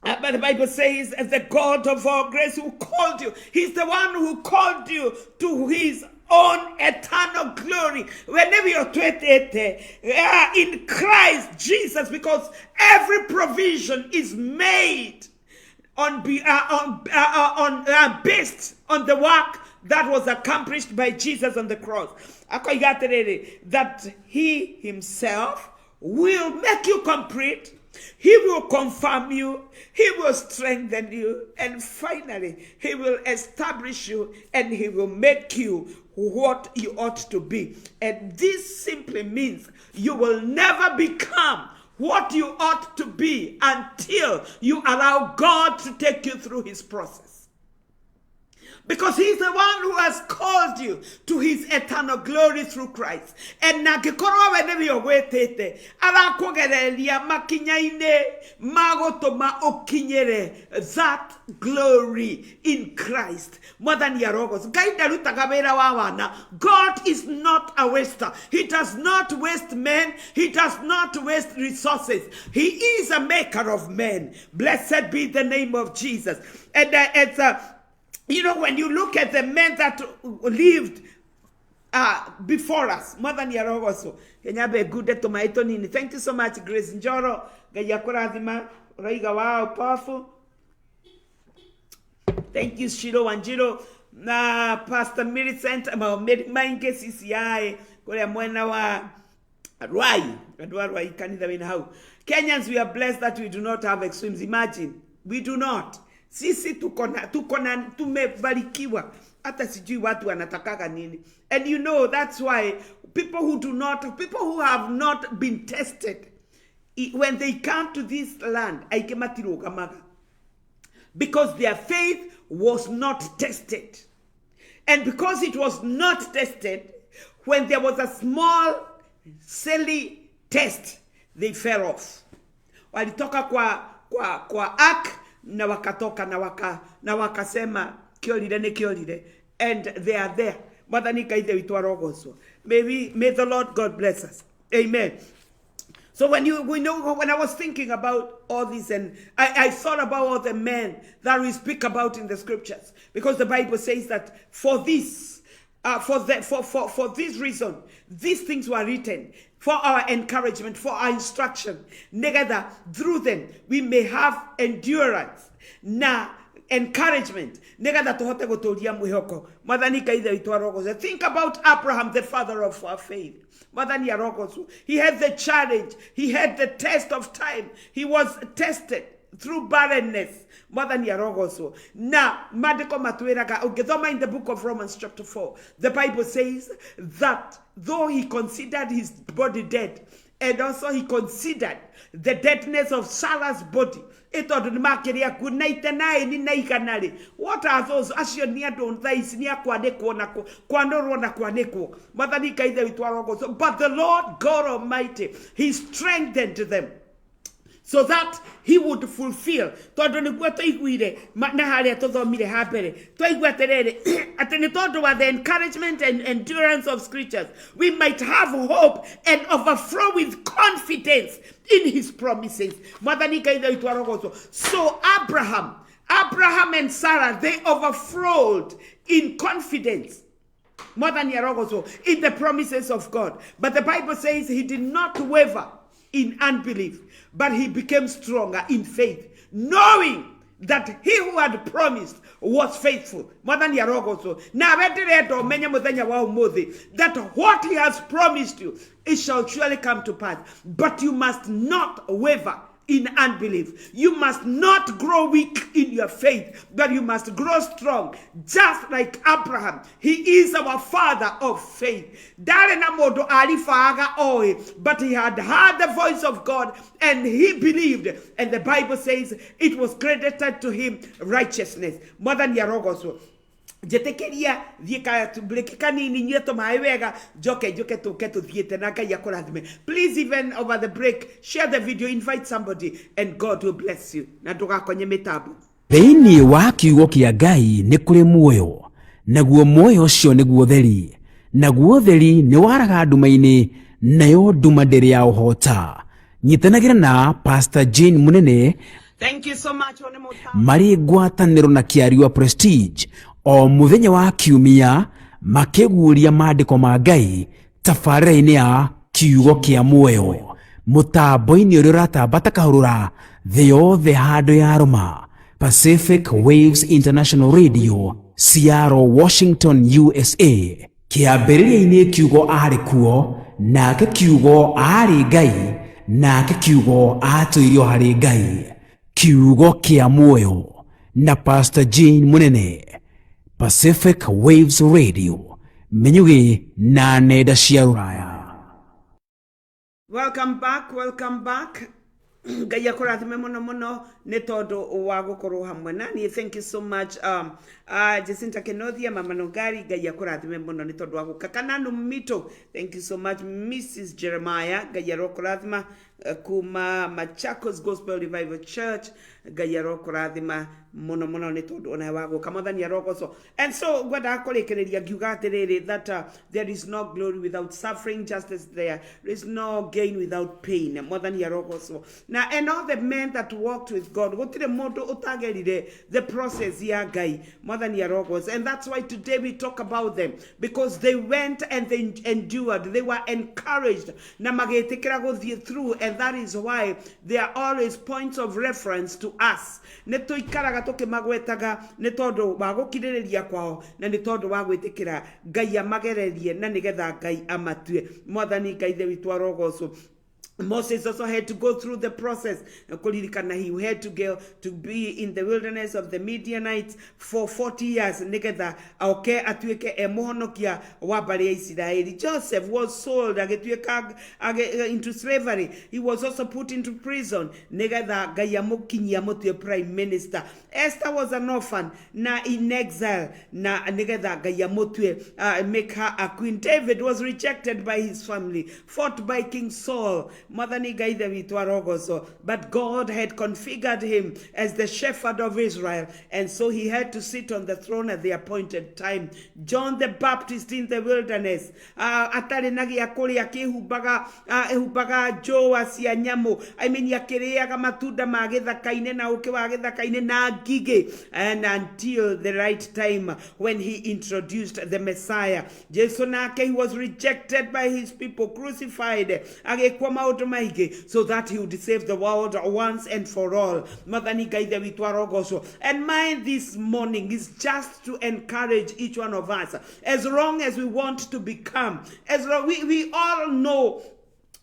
but the Bible says, as the God of all grace who called you, he's the one who called you to his own eternal glory. Whenever you're in Christ Jesus, because every provision is made based on the work that was accomplished by Jesus on the cross. That he himself will make you complete. He will confirm you, he will strengthen you, and finally, he will establish you, and he will make you what you ought to be. And this simply means you will never become what you ought to be until you allow God to take you through his process. Because he's the one who has called you to his eternal glory through Christ. And nagikorwa whenever you're waiting, arakugereria makinyaine magotoma okinyere that glory in Christ. Mwathani arogos. Gaida rutagabera wawana. God is not a waster. He does not waste men. He does not waste resources. He is a maker of men. Blessed be the name of Jesus. And it's you know, when you look at the men that lived before us, Mwathani arogoso, kenyabe good to my tonini. Thank you so much, Grace Njoro. Gayakurazima, Raiga, wow, powerful. Thank you, Shiro Wanjiro. Pastor Millicent, Mainke CCI, Korea Mwena wa Rwai, Rwai Kanida Winhau. Kenyans, we are blessed that we do not have extremes. Imagine, we do not. Sisi tumebarikiwa hata sijui watu wanatakaga nini. And you know, that's why people who have not been tested, when they come to this land, because their faith was not tested. And because it was not tested, when there was a small silly test, they fell off. Walitoka kwa ark na wakatoka na wakasema kiorire ni kiorire, and they are there. Mwathani kaithe witũ arogocwo. May the Lord God bless us. Amen. So when I was thinking about all this, and I thought about all the men that we speak about in the scriptures, because the Bible says that for this reason, these things were written for our encouragement, for our instruction. Together, through them, we may have endurance. Na encouragement. Together, tohote guturia mwihoko. Mwathani kaithe witũ arogocwo. Think about Abraham, the father of our faith. Mwathani arogocwo. He had the challenge. He had the test of time. He was tested through barrenness. Mwathani arogocwo. Na maandiko matwiraga, ukithoma in the book of Romans chapter 4, the Bible says that though he considered his body dead, and also he considered the deadness of Sarah's body. What are those? But the Lord God Almighty, He strengthened them so that He would fulfill. With the encouragement and endurance of scriptures, we might have hope and overflow with confidence in His promises. So Abraham and Sarah, they overflowed in confidence in the promises of God. But the Bible says he did not waver in unbelief, but he became stronger in faith, knowing that he who had promised was faithful. That what he has promised you, it shall surely come to pass. But you must not waver in unbelief. You must not grow weak in your faith, but you must grow strong, just like Abraham. He is our father of faith. But he had heard the voice of God and he believed, and the Bible says it was credited to him righteousness. More than Yarogoso. Jetekeria thika break kanini nyeto maiwega joke tuke tuthiete na Ngai akurathime. Please, even over the break, share the video, invite somebody, and God will bless you. Na ndugakonye mitambo. Thĩinĩ wa kiugo kĩa Ngai nĩ kũrĩ muoyo, naguo muoyo ũcio nĩguo theri, naguo theri nĩ waraga nduma-inĩ, nayo nduma ndĩrĩ ya ũhota. Nyitanagĩra na Pastor Jane Munene. Thank you so much. Marĩ ngwatanĩro na Kĩariũa Prestige o muthenya wa kiumia makĩguũria maandĩko ma Ngai tabarĩra-inĩ ya kiugo kĩa muoyo, mũtambo-inĩ ũrĩa ũratambata kahũrũra thĩ yothe handũ ya Roma, Pacific Waves International Radio, Seattle, Washington, USA. Kĩambĩrĩria-inĩ kiugo arĩ kuo, nake kiugo arĩ Ngai, nake kiugo atũirio harĩ Ngai. Kiugo kĩa muoyo na Pastor Jane Munene, Pacific Waves Radio, menyuge na nenda cia rũraya. Welcome back. Ngai akũrathime mũno nĩ tondũ wa gũkorwo hamwe nani. Thank you so much. Jacinta Kenothia, Mama Nogari, Ngai akũrathime mũno nĩ tondũ wa gũkakana Mito. Thank you so much. Mrs. Jeremiah, Ngai akũrathima kuma Machakos Gospel Revival Church, Ngai akũrathima mũno nĩ tondũ ona wa gũka Mwathani arogoco. And so gwenda kũrekereria ngiuga atĩrĩrĩ that there is no glory without suffering, just as there is no gain without pain. Mwathani arogoco. Now, and all the men that walked with God, gũtirĩ mũndũ ũtagerire the process ya Ngai. Mwathani arogoco. And that's why today we talk about them, because they went and they endured. They were encouraged na magĩtĩkĩra gũthiĩ through, and that is why they are always points of reference to us. Nĩtũikaraga tũkĩmagwetaga nĩ tondũ wa gũkirĩrĩria kwao na nĩ tondũ wa gwĩtĩkĩra Ngai amagererie na nĩgetha Ngai amatue. Mwathani Ngai ithe witũ arogocwo. Moses also had to go through the process. He had to go to be in the wilderness of the Midianites for 40 years. Joseph was sold into slavery. He was also put into prison. Prime Minister. Esther was an orphan, na in exile. Make her a queen. David was rejected by his family, fought by King Saul. Mwathani Ngai ithe witũ arogoco. But God had configured him as the shepherd of Israel, and so he had to sit on the throne at the appointed time. John the Baptist in the wilderness, atarĩ na gĩa kũrĩa akĩhumbaga njũa cia nyamũ, akĩrĩaga matunda ma gĩthaka-inĩ na ũkĩ wa gĩthaka-inĩ na ngigĩ, and until the right time when he introduced the Messiah. Jesu nake, he was rejected by his people, crucified, agĩkwo maũndũ maingĩ, so that he would save the world once and for all. Mwathani Ngai ithe witũ arogoco. And mine this morning is just to encourage each one of us, as long as we want to become, as long, we all know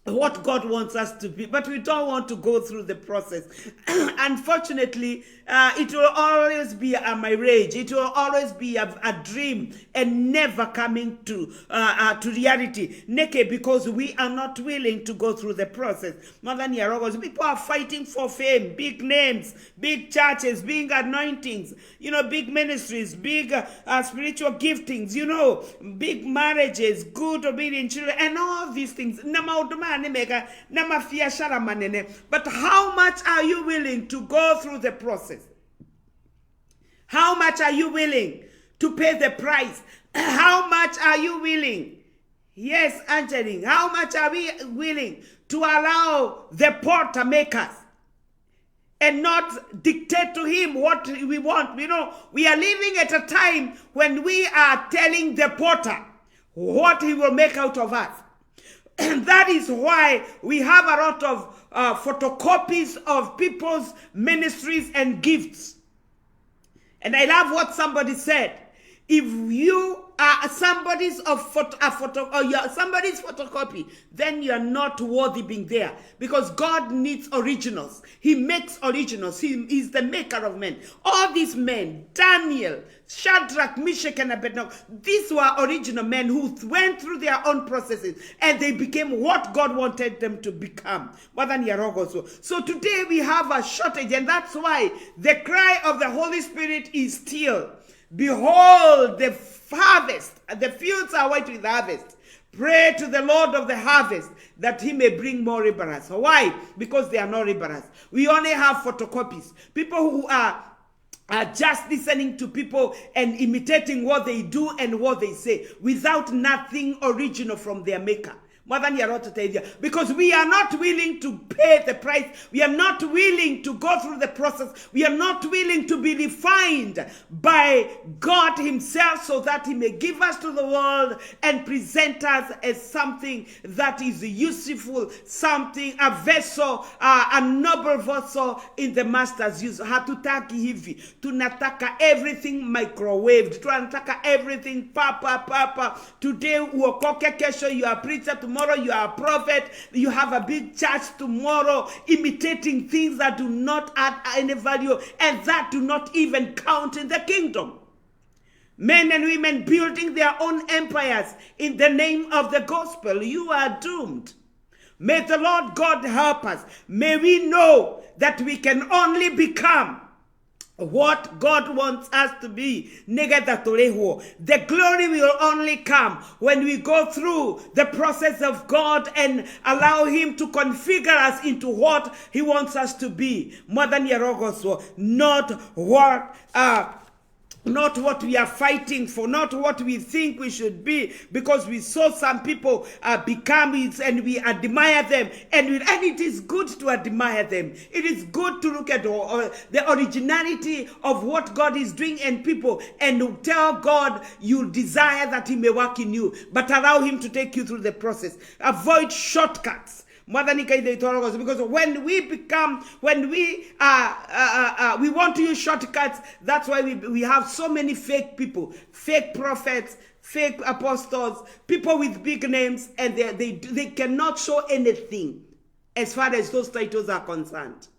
what God wants us to be, but we don't want to go through the process. Unfortunately, it will always be a mirage. It will always be a dream and never coming to reality. Neke, because we are not willing to go through the process. People are fighting for fame, big names, big churches, big anointings, big ministries, big spiritual giftings, big marriages, good obedient children, and all these things. But how much are you willing to go through the process? How much are you willing to pay the price? How much are you willing? Yes, Angeline, how much are we willing to allow the potter make us and not dictate to him what we want? We are living at a time when we are telling the potter what he will make out of us. And that is why we have a lot of photocopies of people's ministries and gifts. And I love what somebody said. If you are somebody's photocopy, then you are not worthy being there, because God needs originals. He makes originals. He is the maker of men. All these men, Daniel, Shadrach, Meshach, and Abednego, these were original men who went through their own processes and they became what God wanted them to become. So today we have a shortage, and that's why the cry of the Holy Spirit is still, behold, the harvest, the fields are white with harvest. Pray to the Lord of the harvest that he may bring more laborers. Why? Because there are no laborers. We only have photocopies. People who are just listening to people and imitating what they do and what they say without nothing original from their maker. Because we are not willing to pay the price. We are not willing to go through the process. We are not willing to be refined by God himself so that he may give us to the world and present us as something that is useful, something, a vessel, a noble vessel in the master's use. Hatutaki hivi. Tunataka everything microwaved. Tunataka everything papa. Today uokoke, kesho you are preacher, tomorrow you are a prophet, you have a big church tomorrow, imitating things that do not add any value and that do not even count in the kingdom. Men and women building their own empires in the name of the gospel. You are doomed. May the Lord God help us. May we know that we can only become what God wants us to be. The glory will only come when we go through the process of God and allow him to configure us into what he wants us to be. Not what we are fighting for, not what we think we should be, because we saw some people become it and we admire them, and it is good to admire them. It is good to look at the originality of what God is doing in people and tell God you desire that he may work in you, but allow him to take you through the process. Avoid shortcuts. Because when we want to use shortcuts, that's why we have so many fake people, fake prophets, fake apostles, people with big names, and they cannot show anything as far as those titles are concerned.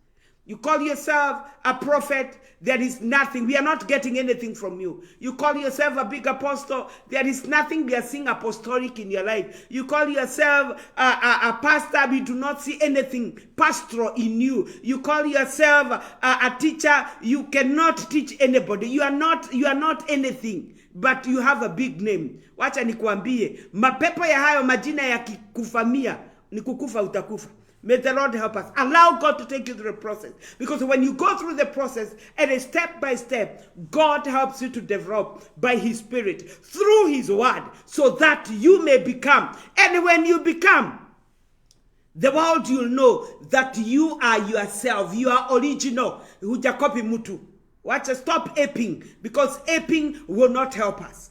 You call yourself a prophet, there is nothing. We are not getting anything from you. You call yourself a big apostle, there is nothing we are seeing apostolic in your life. You call yourself a pastor, we do not see anything pastoral in you. You call yourself a teacher, you cannot teach anybody. You are not anything, but you have a big name. Wacha nikuambie, mapepo ya hayo majina ya kikufamia, ni kukufa utakufa. May the Lord help us. Allow God to take you through the process. Because when you go through the process, and a step by step, God helps you to develop by His Spirit, through His Word, so that you may become. And when you become, the world will know that you are yourself. You are original. Hujakopi mutu. Watch, stop aping, because aping will not help us.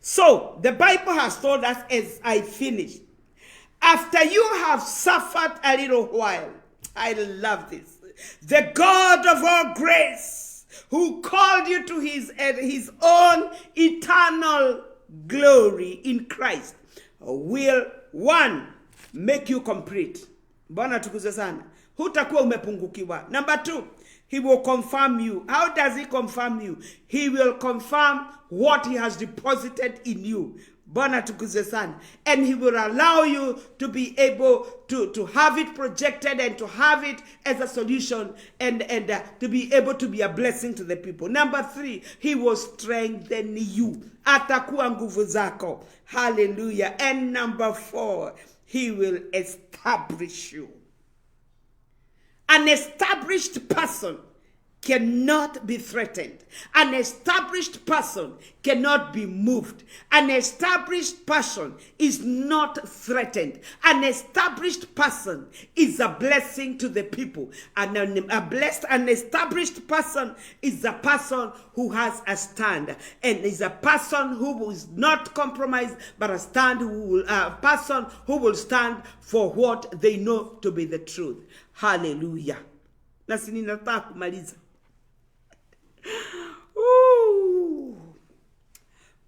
So, the Bible has told us, as I finish, after you have suffered a little while, I love this, the God of all grace, who called you to his own eternal glory in Christ, will, one, make you complete. Bwana tukuze sana. Hutakuwa umepungukiwa. Number two, He will confirm you. How does He confirm you? He will confirm what He has deposited in you. Bwana tukuze sana. And He will allow you to be able to have it projected and to have it as a solution and to be able to be a blessing to the people. Number three, He will strengthen you. Atakuwa nguvu zako. Hallelujah. And number four, He will establish you. An established person cannot be threatened. An established person cannot be moved. An established person is not threatened. An established person is a blessing to the people. And an established person is a person who has a stand, and is a person who is not compromised, but a person who will stand for what they know to be the truth. Hallelujah. Nasi ninataka kumaliza.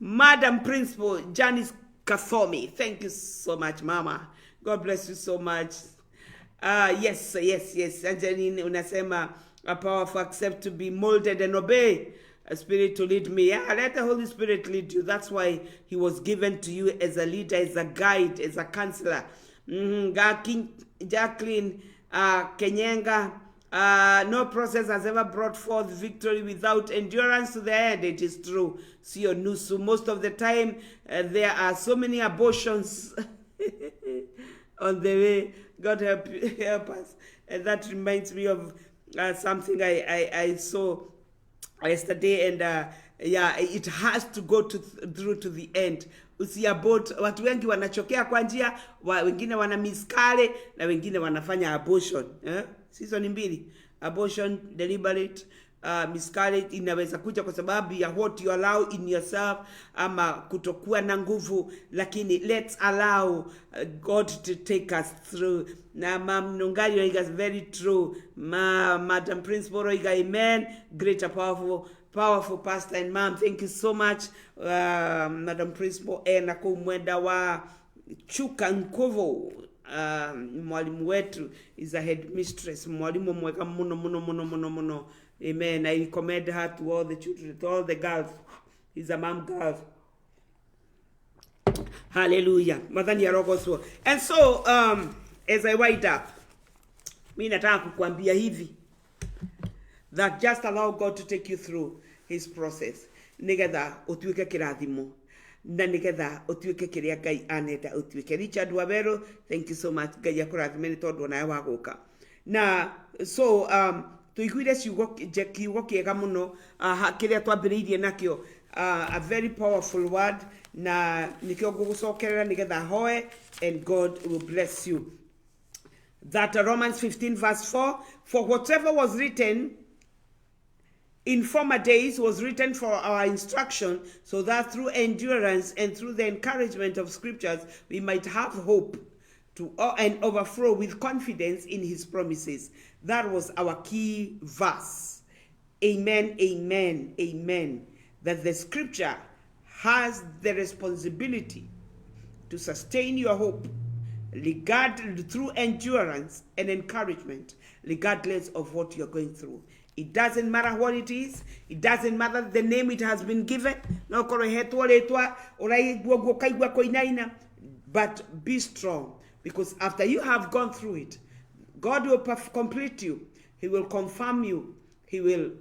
Madam Principal Janice Kathomi, thank you so much, Mama. God bless you so much. Yes. Angeline, unasema a power for accept to be molded and obey. A spirit to lead me. Yeah, let the Holy Spirit lead you. That's why He was given to you as a leader, as a guide, as a counselor. Jacqueline Kenyenga. No process has ever brought forth victory without endurance to the end. It is true. Sio nusu. Most of the time, there are so many abortions on the way. God help us. And that reminds me of something I saw yesterday, and it has to go through to the end. Usiabort, watu wengi wanachokea kwa njia, wengine wana miskale na wengine wanafanya abortion. Season mbili, abortion, deliberate, miscarriage inaweza kuja kwa sababu ya what you allow in yourself, ama kutokuwa na nguvu, lakini let's allow God to take us through. Na Mam Nungali Oiga is very true. Madam Principal Oiga, amen. Great, powerful pastor and mom. Thank you so much, Madam Principal. Na kumwenda wa Chuka Nkovo. Mwalimu wetu is a headmistress. Mwalimu mweka muno. Amen. I recommend her to all the children, to all the girls. He's a mom girl. Hallelujah. And so, as I wind up, mimi nataka kukuambia hivi, that just allow God to take you through His process. Nigetha utuike kirathimo. Na nigetha utuike kiria Ngai anenda utuike. Richard Wabero, thank you so much. Ngai akurathime ni tondu nawe waguka. Na so tuiguire kiugo kiega muno kiria twambiriirie nakio, a very powerful word, na nikio ngugucokerera nigetha hoe, and God will bless you. That Romans 15 verse 4, for whatever was written in former days was written for our instruction, so that through endurance and through the encouragement of scriptures we might have hope and overflow with confidence in His promises. That was our key verse. Amen, amen, amen. That the scripture has the responsibility to sustain your hope through endurance and encouragement, regardless of what you're going through. It doesn't matter what it is. It doesn't matter the name it has been given. But be strong, because after you have gone through it, God will complete you. He will confirm you. He will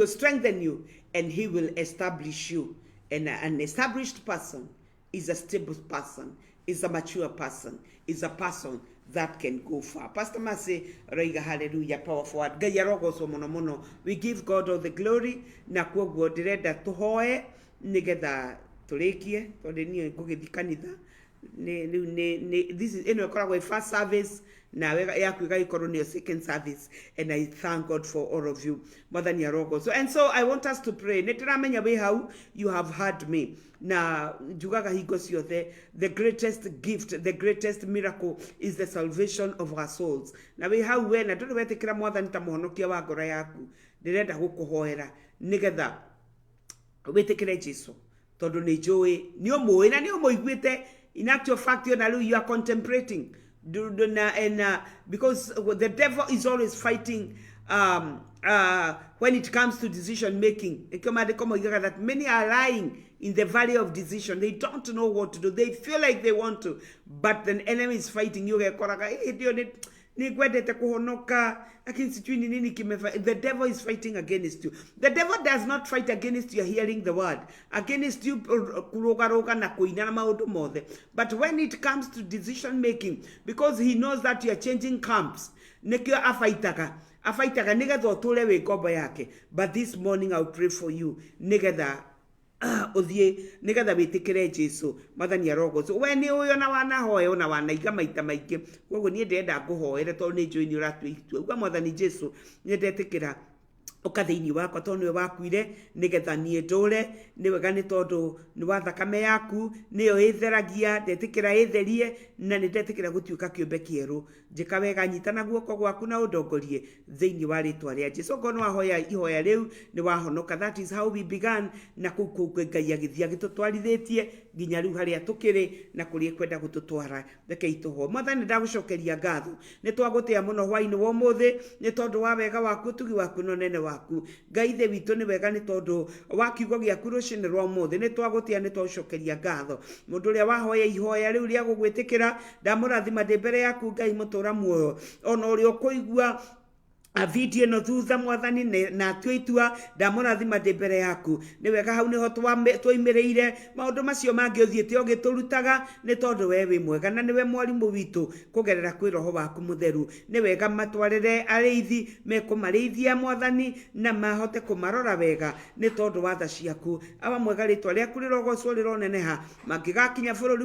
strengthen you, and He will establish you. And an established person is a stable person, is a mature person, is a person that can go far. Pastor Mase, Reiga, hallelujah, powerful word. Gaya rogo so mono. We give God all the glory. Na kuoguo direnda tuhoe nigetha turekie tondu ni ngugithi kanitha this is eno first service na wega yaku igaikorwo ni second service, and I thank God for all of you mwathani arogo. So I want us to pray. Nitiramenya we how you have heard me na jugaga hingo ciothe, the greatest gift, the greatest miracle is the salvation of our souls. Na we how we na tundu wetikira mwathani ta muhonokia wa ngoro yaku, ndirenda gukuhoera nigetha wetikire Jesu tondu ni njui ni umui na ni umuiguite. In actual fact, you are contemplating, because the devil is always fighting when it comes to decision making. That many are lying in the valley of decision. They don't know what to do. They feel like they want to, but the enemy is fighting you. The devil is fighting against you. The devil does not fight against you hearing the word, against you, but when it comes to decision making, because he knows that you are changing camps, but this morning I'll pray for you. Othie nigetha witikire Jesu mathani arogo. So we ni uyo na wana hoyo na wana iga maita maike, koguo ni ndenda nguhoere tondu ni njui ni uratuitua uga mwathani Jesu ni ndetikira ukatheini wakwa tondu ni wakuire nigetha nie ndure. Ni wega ni tondu ni wa thakame yaku niyo itheragia, ndetikira itherie na ni ndetikira gutuika kiumbe kieru. Njika wega nyitana guoko gwaku na udongorie thiini wa ritwa ria Jesu. Ngono wahoya ihoya riu ni wahonoka. That is how we began, na kuku Ngai agithia gitutwarithitie nginya riu haria tukiri na kurie kwenda gututwara. Reke ituho mwathani ndagucokeria ngatho ni twagutia muno hwaini wa umuthi ni tondu wa wega waku, tugi waku no nene waku. Ngai the witu ni wega ni tondu wa kiugo giaku rucini rwa umuthi ni twagutia ni twagucokeria ngatho. Mundu uria wahoya ihoya riu ria gugwitikira ndamurathima ndi mbere yaku Ngai mutura muoyo, ona uria ukuigua a video no thutha mwathani na twaitua ndamurathima ndi mbere yaku. Ni wega hau niho twaimireire maundu macio mangi uthiite ugiturutaga ni tondu we wi mwega na niwe mwarimu witu kugerera kwi roho waku mutheru. Ni wega matwarire ariithi mekumarithia mwathani na mahote kumarora wega ni tondu wa tha ciaku. Aba mwega ritwa riaku rirogocwo rironeneha, mangigakinya bururi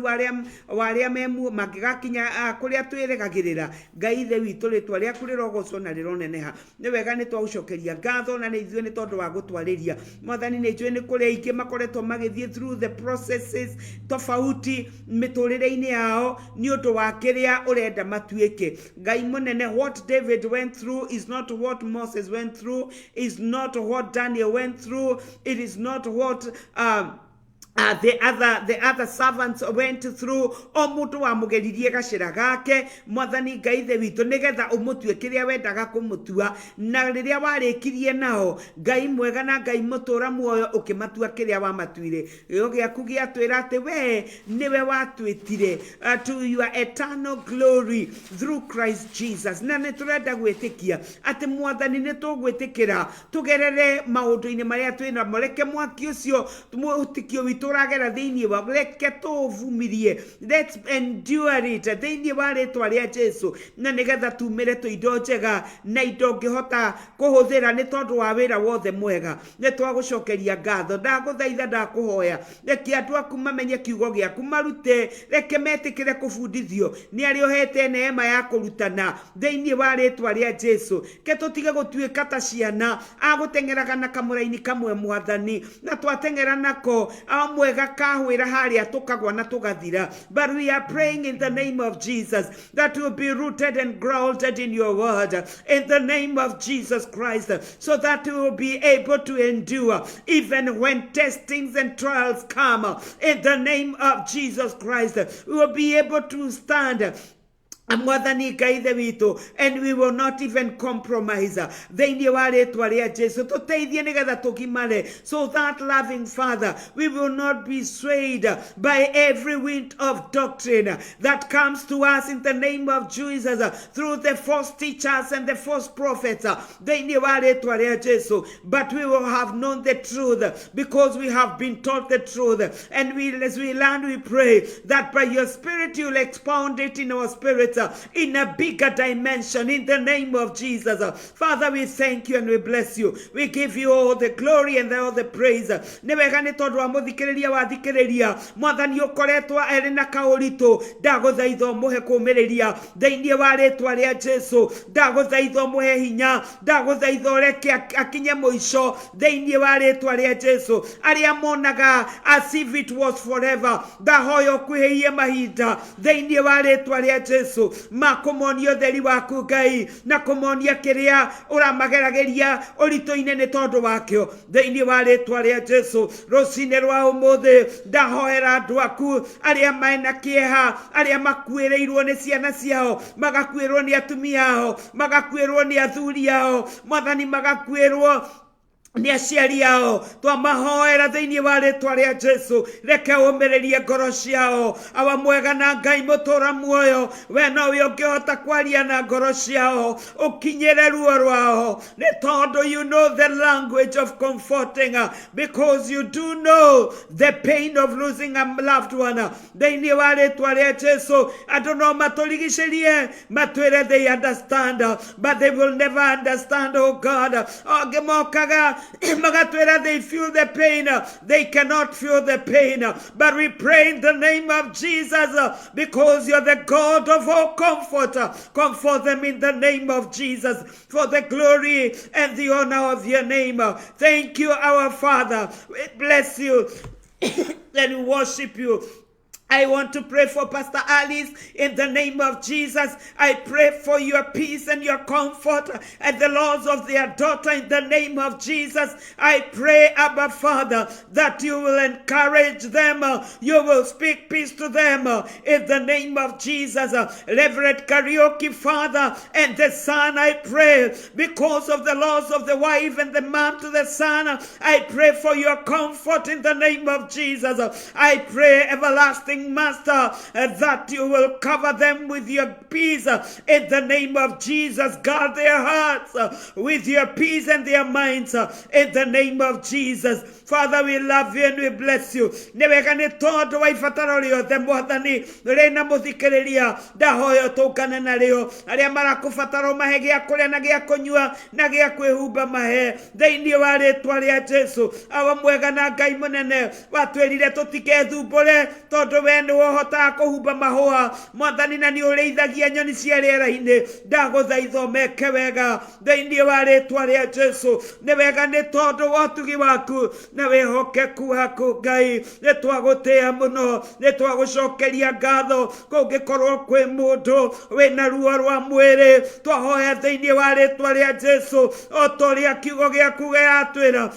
waria memu, mangigakinya kuria twirigagirira. Ngai the witu ritwa riaku rirogocwo na rironeneha. Ni wega ni twagucokeria ngatho na ni ithuĩ ni tondu wa gutwarĩria mwathani. Ni njũĩ ni kũrĩ aingĩ makoretwo magĩthiĩ through the processes tofauti mĩtũrĩre-inĩ yao ni ũndũ wa kĩrĩa ũrenda matuĩke. Ngai mũnene, what David went through is not what Moses went through, is not what Daniel went through, it is not what the other servants went through. O mundu wa mugeririe gacira gake mwathani Ngai the witu nigetha umutue kiria wendaga kumutua, na riria warikirie nao Ngai mwega na Ngai mutura muoyo ukimatua kiria wa matuire. Gio giaku giatwira ati we niwe watwitire to your eternal glory through Christ Jesus. Na ni turenda gwitikia ati mwathani ni tugwitikira tugerere maundu-ini maria twina moreke mwaki ucio tumutikio witu turagera thiini wa reke tuvumirie. Let's endure it thiini wa ritwa ria Jesu, na nigetha tumire tuindo njega na indo ngihota kuhuthira ni tondu wa wira wothe mwega. Ni twagucokeria ngatho, ndaguthaitha ndakuhoya reke andu aku mamenye kiugo giaku, marute, reke metikire kubundithio ni ari uhete neema ya kurutana thiini wa ritwa ria Jesu. Ke tutige gutuika ta ciana agutengeraga na kamuraini kamwe mwathani, na twatengera nako mwega kahwira haria tukagwa na tugathira. But we are praying in the name of Jesus that will be rooted and grounded in your word in the name of Jesus Christ, so that we will be able to endure even when testings and trials come. In the name of Jesus Christ, we will be able to stand Mwathani Ngai the witũ, and we will not even compromise thĩinĩ wa rĩtwa rĩa Jesu. Tũteithie nĩgetha tũgimare, so that loving Father, we will not be swayed by every wind of doctrine that comes to us in the name of Jesus through the false teachers and the false prophets thĩinĩ wa rĩtwa rĩa Jesu, but we will have known the truth because we have been taught the truth, and as we learn, we pray that by your Spirit you'll expound it in our spirits in a bigger dimension in the name of Jesus. Father, we thank you and we bless you. We give you all the glory and all the praise. Nĩwega nĩ tondũ wa mũthikĩrĩria wathikĩrĩria, Mwathani ũkoretwo arĩ na kaũritũ, ndagũthaitha ũmũhe kũũmĩrĩria thĩinĩ wa rĩtwa rĩa Jesu. Ndagũthaitha ũmũhe hinya, ndagũthaitha ũreke akinye mũico thĩinĩ wa rĩtwa rĩa Jesu. Arĩa monaga as if it was forever, ndahoya ũkuhĩhie mahinda thĩinĩ wa rĩtwa rĩa Jesu, makumonio theri waku Ngai, na kumonia kĩrĩa ũramageragĩria ũritũ-inĩ nĩ tondũ wakĩo thĩinĩ wa rĩtwa rĩa Jesu. Rũcinĩ rwa ũmũthĩ ndahoera andũ aku arĩa mena kĩeha, arĩa makuĩrĩirwo nĩ ciana ciao, magakuĩrwo nĩ atumia ao, magakuĩrwo nĩ athuri ao, Mwathani magakuĩrwo nĩ aciari ao, twamahoera thĩinĩ wa rĩtwa rĩa Jesu, reke ũmĩrĩrie ngoro ciao. Awa mwega na Ngai mũtũra muoyo, we nowe ũngĩhota kwaria na ngoro ciao, ũkinyĩre ruo rwao, nĩ tondũ you know the language of comforting, because you do know the pain of losing a loved one. Thĩinĩ wa rĩtwa rĩa Jesu, andũ no matũrigicĩrie matwĩre they understand, but they will never understand, oh God. Angĩ mokaga magatwĩra they feel the pain, they cannot feel the pain, but we pray in the name of Jesus, because you're the God of all comfort. Comfort them in the name of Jesus, for the glory and the honor of your name. Thank you, our Father. We bless you and we worship you. I want to pray for Pastor Alice in the name of Jesus. I pray for your peace and your comfort and the loss of their daughter in the name of Jesus. I pray, Abba Father, that you will encourage them. You will speak peace to them in the name of Jesus. Reverend Karaoke, Father, and the son, I pray because of the loss of the wife and the mom to the son. I pray for your comfort in the name of Jesus. I pray, everlasting Master, that you will cover them with your peace in the name of Jesus. Guard their hearts with your peace and their minds in the name of Jesus. Father, we love you and we bless you. Nĩwega nĩ tondũ wa ibataro rĩothe Mwathani rĩna mũthikĩrĩria, ndahoya ũtũngane narĩo. Arĩa marakũbatara ũmahe gĩa kũrĩa na gĩa kũnyua na gĩa kwĩhumba mahe thĩinĩ wa rĩtwa rĩa Jesu. Awa mwega na Ngai mũnene, watwĩrire tũtikethumbũre tondũ we nĩ ũhotaga kũhumba mahũa, Mwathani, na nĩ ũrĩithagia nyoni cia rĩera-inĩ. Ndagũthaitha ũmeke wega thĩinĩ wa rĩtwa rĩa Jesu. Nĩ wega nĩ tondũ wa ũtugi waku na wĩhokeku waku Ngai, nĩ twagũtĩĩa mũno, nĩ twagũcokeria ngatho kũngĩkorwo kwĩ mũndũ wĩna ruo rwa mwĩrĩ. Twahoya thĩinĩ wa rĩtwa rĩa Jesu, o ta ũrĩa kiugo gĩaku gĩratwĩra,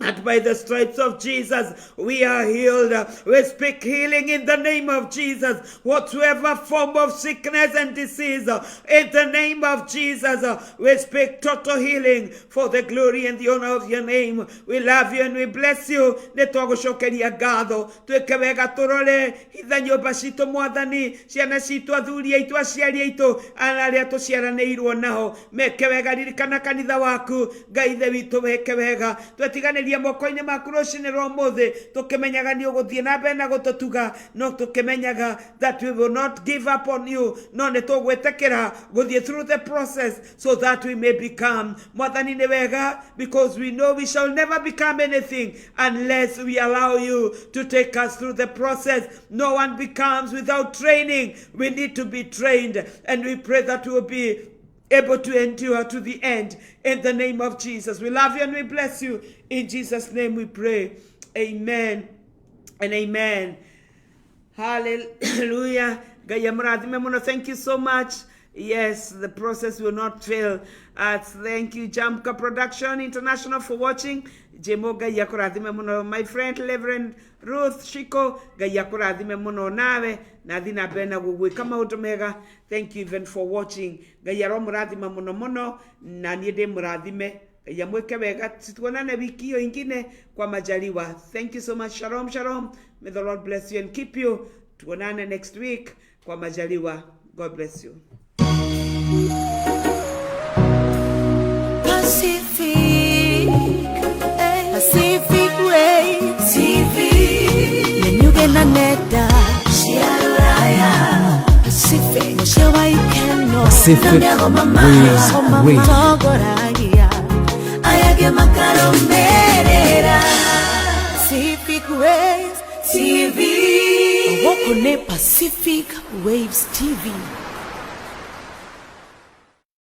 and by the stripes of Jesus, we are healed. We speak healing in the name of Jesus. Whatsoever form of sickness and disease, in the name of Jesus, we speak total healing for the glory and the honor of your name. We love you and we bless you. Nĩtwagũcokeria ngatho, twĩke wega tũrore hitha nyũmba citũ Mwathani, ciana citũ, athuri aitũ, aciari aitũ, arĩa tũciaranĩirwo nao, meke wega. Ririkana kanitha waku Ngai ithe witũ, weke wega. Twetiganĩrie moko-inĩ maku rũcinĩ rwa ũmũthĩ, tũkĩmenyaga nĩ ũgũthiĩ na mbere na gũtũtuga, no tũkĩmenyaga that we will not give up on you, no nĩ tũgwĩtĩkĩra gũthiĩ through the process so that we may become. Mwathani nĩ wega, because we know we shall never become anything unless we allow you to take us through the process. No one becomes without training. We need to be trained, and we pray that we will be able to endure to the end in the name of Jesus. We love you and we bless you. In Jesus' name we pray. Amen and amen. Hallelujah. Thank you so much. Yes, the process will not fail. Thank you, Jamka Production International, for watching. Jemo gayakurathime muno, my friend Reverend Ruth Shiko gayakurathime muno nawe nathina bena gugwe kama utomega. Thank you even for watching. Gayaro murathime muno muno na niende murathime yamweke wega. Tuonane wiki hiyo ingine kwa majaliwa. Thank you so much. Shalom, shalom. May the Lord bless you and keep you. Tuonane next week kwa majaliwa. God bless you. Pacific Way TV Nenyuge na neta Shiaraya Pacific Moshewa ikeno Pacific Waves Togoragia Ayage makaro merera Pacific Waves TV Woko ne Pacific Waves TV